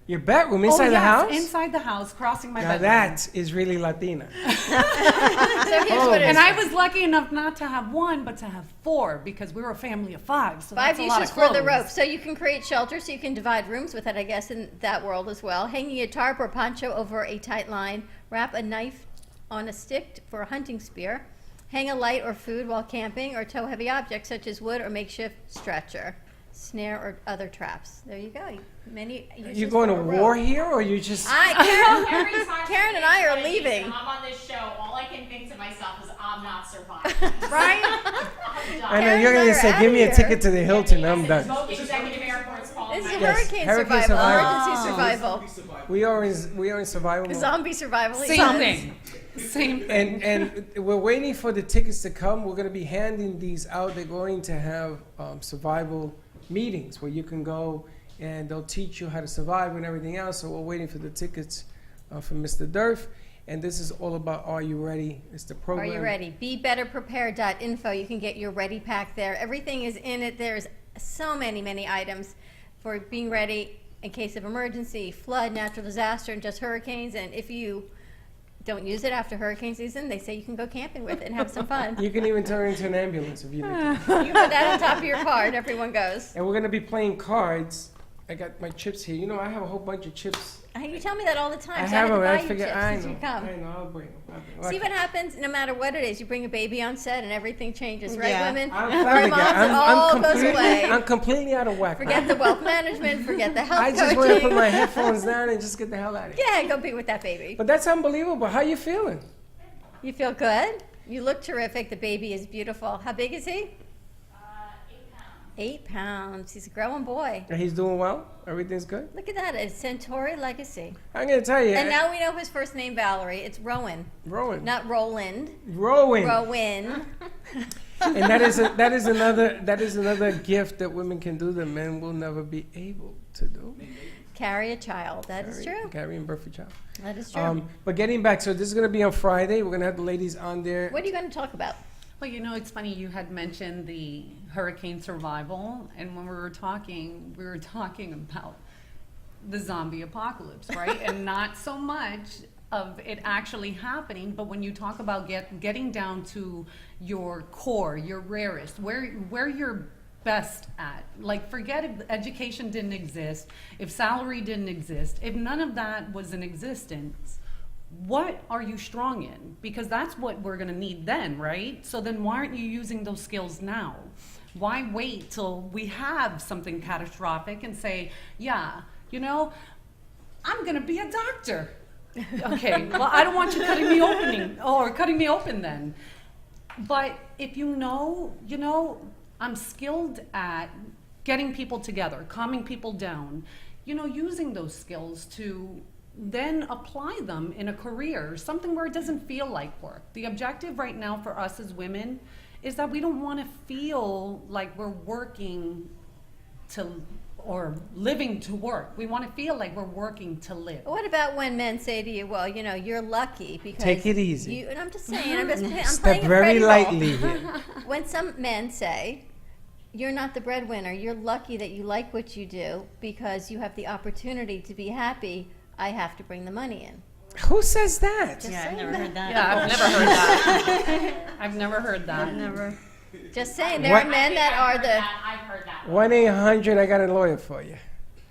Your bedroom inside the house? Inside the house, crossing my Now bedroom. that is really Latina. So here's what it And is. I was lucky enough not to have one, but to have 4 because we were a family of 5. So 5 that's a lot uses of for the clothes. rope. So you can create shelter, so you can divide rooms with it, I guess, in that world as well. Hanging a tarp or poncho over a tight line. Wrap a knife on a stick for a hunting spear. Hang a light or food while camping, or tow heavy objects such as wood or makeshift stretcher, snare, or other traps. There you go. Many uses You going to for a rope. war here, or you just? Every time Karen and I are somebody thinks leaving. I'm on this show, all I can think to myself is I'm not surviving. Right? I'm done. I know Karen you're and I gonna are say, outta "Give me a here." ticket to the Hilton." I'm done. Smoke executive airports calling This is my Yes, hurricane, hurricane survival, survival. emergency survival, We are in survival mode. zombie survival. Same events. thing. Same thing. And we're waiting for the tickets to come. We're going to be handing these out. They're going to have survival meetings where you can go and they'll teach you how to survive and everything else. So we're waiting for the tickets from Mr. Durf. And this is all about Are You Ready? It's the Are program. you ready? BeBetterPrepared.info. You can get your ready pack there. Everything is in it. There's so many items for being ready in case of emergency, flood, natural disaster, and just hurricanes. And if you don't use it after hurricane season, they say you can go camping with it and have some fun. You can even turn it into an ambulance if you need to. You put that on top of your car and everyone goes. And we're going to be playing cards. I got my chips here. You know, I have a whole bunch of chips. You tell me that all the time. I so have I them. had I to buy figure, you chips I since know. you come. I know. I'll bring them. See what happens no matter what it is. You bring a baby on set and everything changes, right, Yeah. women? I'm Our flabbergasted. moms, it all goes completely, away. I'm completely out of whack. Forget the wealth management, forget the health I coaching. just want to put my headphones down and just get the hell out of here. Yeah, go be with that baby. But that's unbelievable. How you feeling? You feel good? You look terrific. The baby is beautiful. How big is he? 8 pounds. He's a growing boy. And he's doing well? Everything's good? Look at that. A Centauri legacy. I'm going to tell you. And now we know his first name, Valerie. It's Rowan. Rowan. Not Roland. Rowan. Rowan. And that is another gift that women can do that men will never be able to do. Carry a child. That is true. Carry and birth a child. That is true. But getting back, so this is going to be on Friday. We're going to have the ladies on there. What are you going to talk about? Well, you know, it's funny, you had mentioned the hurricane survival, and when we were talking about the zombie apocalypse, right? And not so much of it actually happening, but when you talk about getting down to your core, your rarest, where you're best at. Like, forget if education didn't exist, if salary didn't exist, if none of that was in existence. What are you strong in? Because that's what we're going to need then, right? So then why aren't you using those skills now? Why wait till we have something catastrophic and say, yeah, you know, I'm going to be a doctor. Okay, well, I don't want you cutting me open then. But if you know, I'm skilled at getting people together, calming people down, using those skills to then apply them in a career, something where it doesn't feel like work. The objective right now for us as women is that we don't want to feel like we're working or living to work. We want to feel like we're working to live. What about when men say to you, well, you're lucky because... Take it easy. And I'm just saying, I'm Step playing a very Freddie role. lightly here. When some men say, you're not the breadwinner, you're lucky that you like what you do because you have the opportunity to be happy, I have to bring the money in. Who says that? Just Yeah, I've saying never heard that. Yeah, I've never heard that. I've never heard that. Never. Just saying, there What? are men that are the... I've heard that. 1-800, I got a lawyer for you.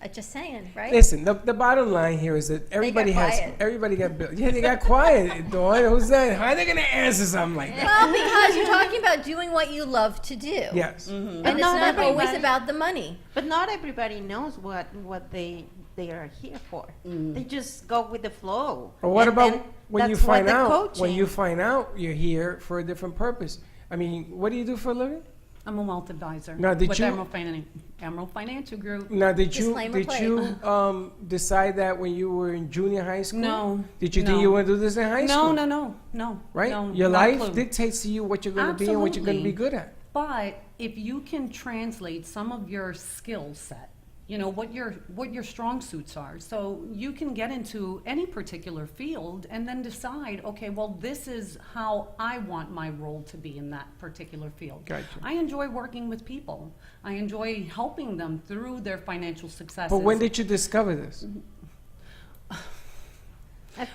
Just saying, right? Listen, the bottom line here is that everybody quiet. everybody got bills. Yeah, they got quiet, Dawn. Who's that? How are they going to answer something like that? Well, because you're talking about doing what you love to do. Yes. And But it's not not always everybody- about the money. But not everybody knows what they are here for. They just go with the flow. But what And about then when you that's what find the out? When coaching- you find out you're here for a different purpose. I mean, what do you do for a living? I'm a wealth advisor Now, did with you- Emerald Financial Group. Now, did Disclaimer you decide that when you were in junior high school? No. Did you no. think you want to do this in high school? No. Right? No, Your not a life clue. dictates to you what you're going to be and what you're going to be good at. But if you can translate some of your skill set, you know, what your strong suits are, so you can get into any particular field and then decide, okay, well, this is how I want my role to be in that particular field. Gotcha. I enjoy working with people. I enjoy helping them through their financial successes. But when did you discover this?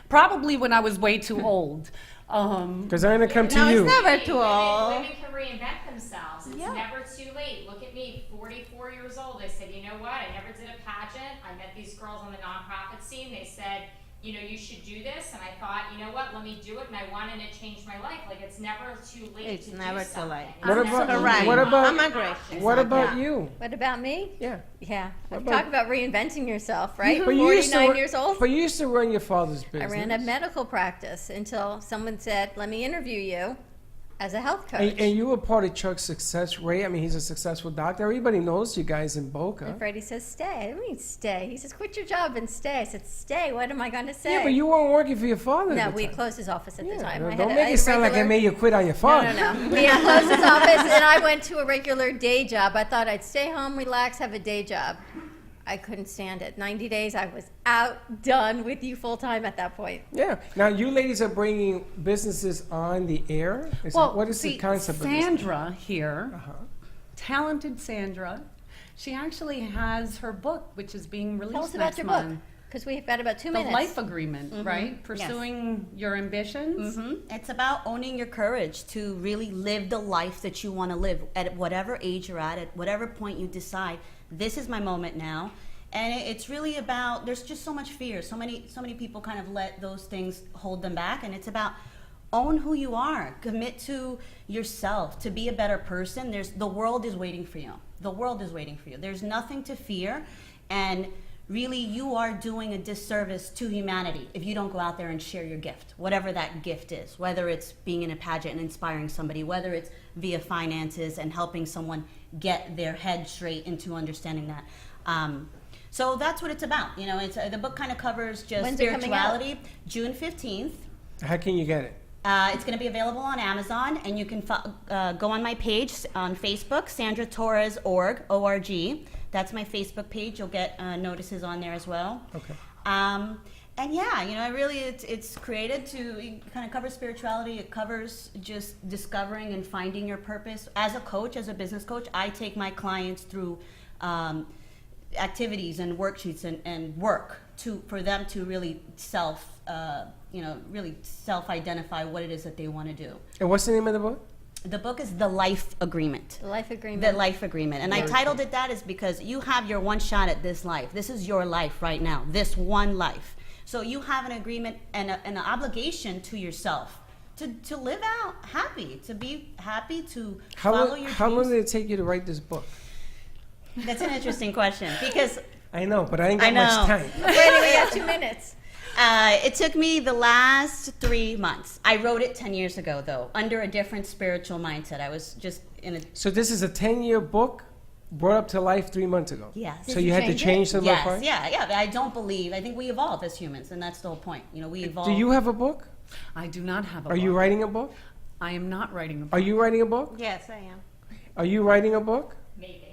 Probably when I was way too old. Because I'm going to come to No, you. it's never too old. Women can reinvent themselves. It's never too late. Look at me, 44 years old. I said, you know what? I never did a pageant. I met these girls on the nonprofit scene. They said, you know, you should do this. And I thought, you know what? Let me do it. And I wanted to change my life. Like, it's never too late It's to never do too something. late. It's What never about too Right. late. what about I'm agree. what about Yeah. you? What about me? Yeah. Yeah. What Talk about reinventing yourself, right? But you used to 49 ru- years old. But you used to run your father's I business. ran a medical practice until someone said, let me interview you as a health coach. And you were part of Chuck's success rate. I mean, he's a successful doctor. Everybody knows you guys in Boca. And Freddie says, stay. I mean, stay. He says, quit your job and stay. I said, stay. What am I going to say? Yeah, but you weren't working for your father. No, at the we time. closed his office at the time. No, I don't had make I it had a sound like I regular- made you quit on your father. No. We had closed his office, and I went to a regular day job. I thought I'd stay home, relax, have a day job. I couldn't stand it. 90 days, I was out, done with you full time at that point. Yeah. Now you ladies are bringing businesses on the air. What is the concept of this? Sandra here, talented Sandra, she actually has her book, which is being released Tell us next about your month. book, because we've got about 2 minutes. The Life Agreement, right? Pursuing your ambitions. It's about owning your courage to really live the life that you want to live at whatever age you're at whatever point you decide, this is my moment now. And it's really about, there's just so much fear. So many people kind of let those things hold them back. And it's about own who you are. Commit to yourself to be a better person. The world is waiting for you. The world is waiting for you. There's nothing to fear. And really, you are doing a disservice to humanity if you don't go out there and share your gift, whatever that gift is, whether it's being in a pageant and inspiring somebody, whether it's via finances and helping someone get their head straight into understanding that. So that's what it's about. You know, the book kind of covers just When's it coming out? spirituality. June 15th. How can you get it? It's going to be available on Amazon, and you can go on my page on Facebook, Sandra Torres O-R-G. That's my Facebook page. You'll get notices on there as well. Okay. And yeah, you know, it's created to kind of cover spirituality. It covers just discovering and finding your purpose. As a coach, as a business coach, I take my clients through activities and worksheets and work for them to really really self-identify what it is that they want to do. And what's the name of the book? The book is The Life Agreement. The Life Agreement. The Life Agreement. And I titled it that is because you have your one shot at this life. This is your life right now, this one life. So you have an agreement and an obligation to yourself to live out happy, to be happy, to follow your dreams. How long did it take you to write this book? That's an interesting question because I know, but I ain't got much time. Freddie, we got 2 minutes. It took me the last 3 months. I wrote it 10 years ago, though, under a different spiritual mindset. I was just in a... So this is a 10-year book brought up to life 3 months ago? Yes. So you had to change some of the parts? Yeah. I think we evolve as humans, and that's the whole point. You know, we evolve. Do you have a book? I do not have a Are book. you writing a book? I am not writing a book. Are you writing a book? Yes, I am. Are you writing a book? Maybe.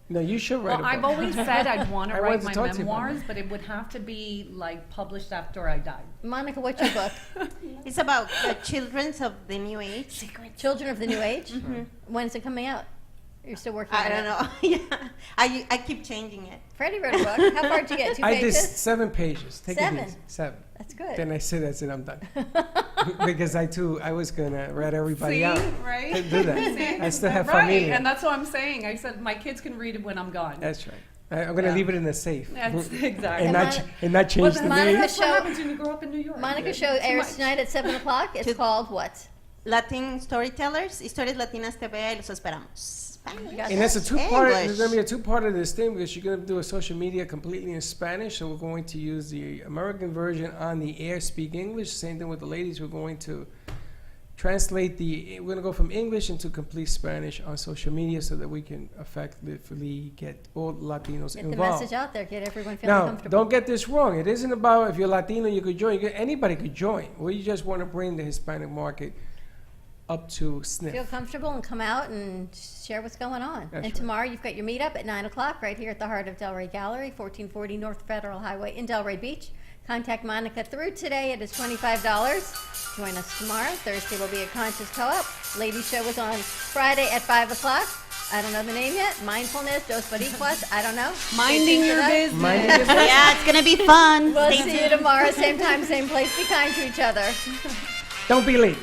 No, you should write Well, a book. I've always said I'd want to I write wanted my to talk to you about memoirs, but it would have to be like published after I died. Monica, what's your book? It's about the children of the new age. Children of the New Age? When is it coming out? You're still working on I it? don't know. Yeah, I keep changing it. Freddie wrote a book. How far did you get? 2 I did pages? 7 pages. Take Seven? it easy. 7. That's good. Then I said, that's it, I'm done. Because I was going to rat everybody See, out. right? Couldn't do that. See? I still have right, familia. and that's what I'm saying. I said my kids can read it when I'm gone. That's right. I'm gonna Yeah. leave it in the safe. That's exactly. And not change the name. That's what happens when you grow up in New York. Monica show Too airs much. tonight at 7 o'clock. It's called what? Latin Storytellers, Historias Latinas TV, los esperamos. And that's a two-part. English. There's gonna be a two-part of this thing because you're gonna do a social media completely in Spanish. So we're going to use the American version on the air, speak English. Same thing with the ladies. We're going to translate we're gonna go from English into complete Spanish on social media so that we can effectively get all Latinos Get the involved. message out there. Get everyone feeling Now, comfortable. don't get this wrong. It isn't about if you're Latino, you could join. Anybody could join. We just want to bring the Hispanic market up to sniff. Feel comfortable and come out and share what's going on. That's and right. tomorrow you've got your meetup at 9 o'clock right here at the heart of Delray Gallery, 1440 North Federal Highway in Delray Beach. Contact Monica through today. It is $25. Join us tomorrow. Thursday will be a Conscious Co-op. Lady Show is on Friday at 5 o'clock. I don't know the name yet. Mindfulness, Dos Boricuas. I don't know. Minding your business. Minding your business. Yeah, it's gonna be fun. We'll Stay see you tuned. tomorrow, same time, same place. Be kind to each other. Don't be late.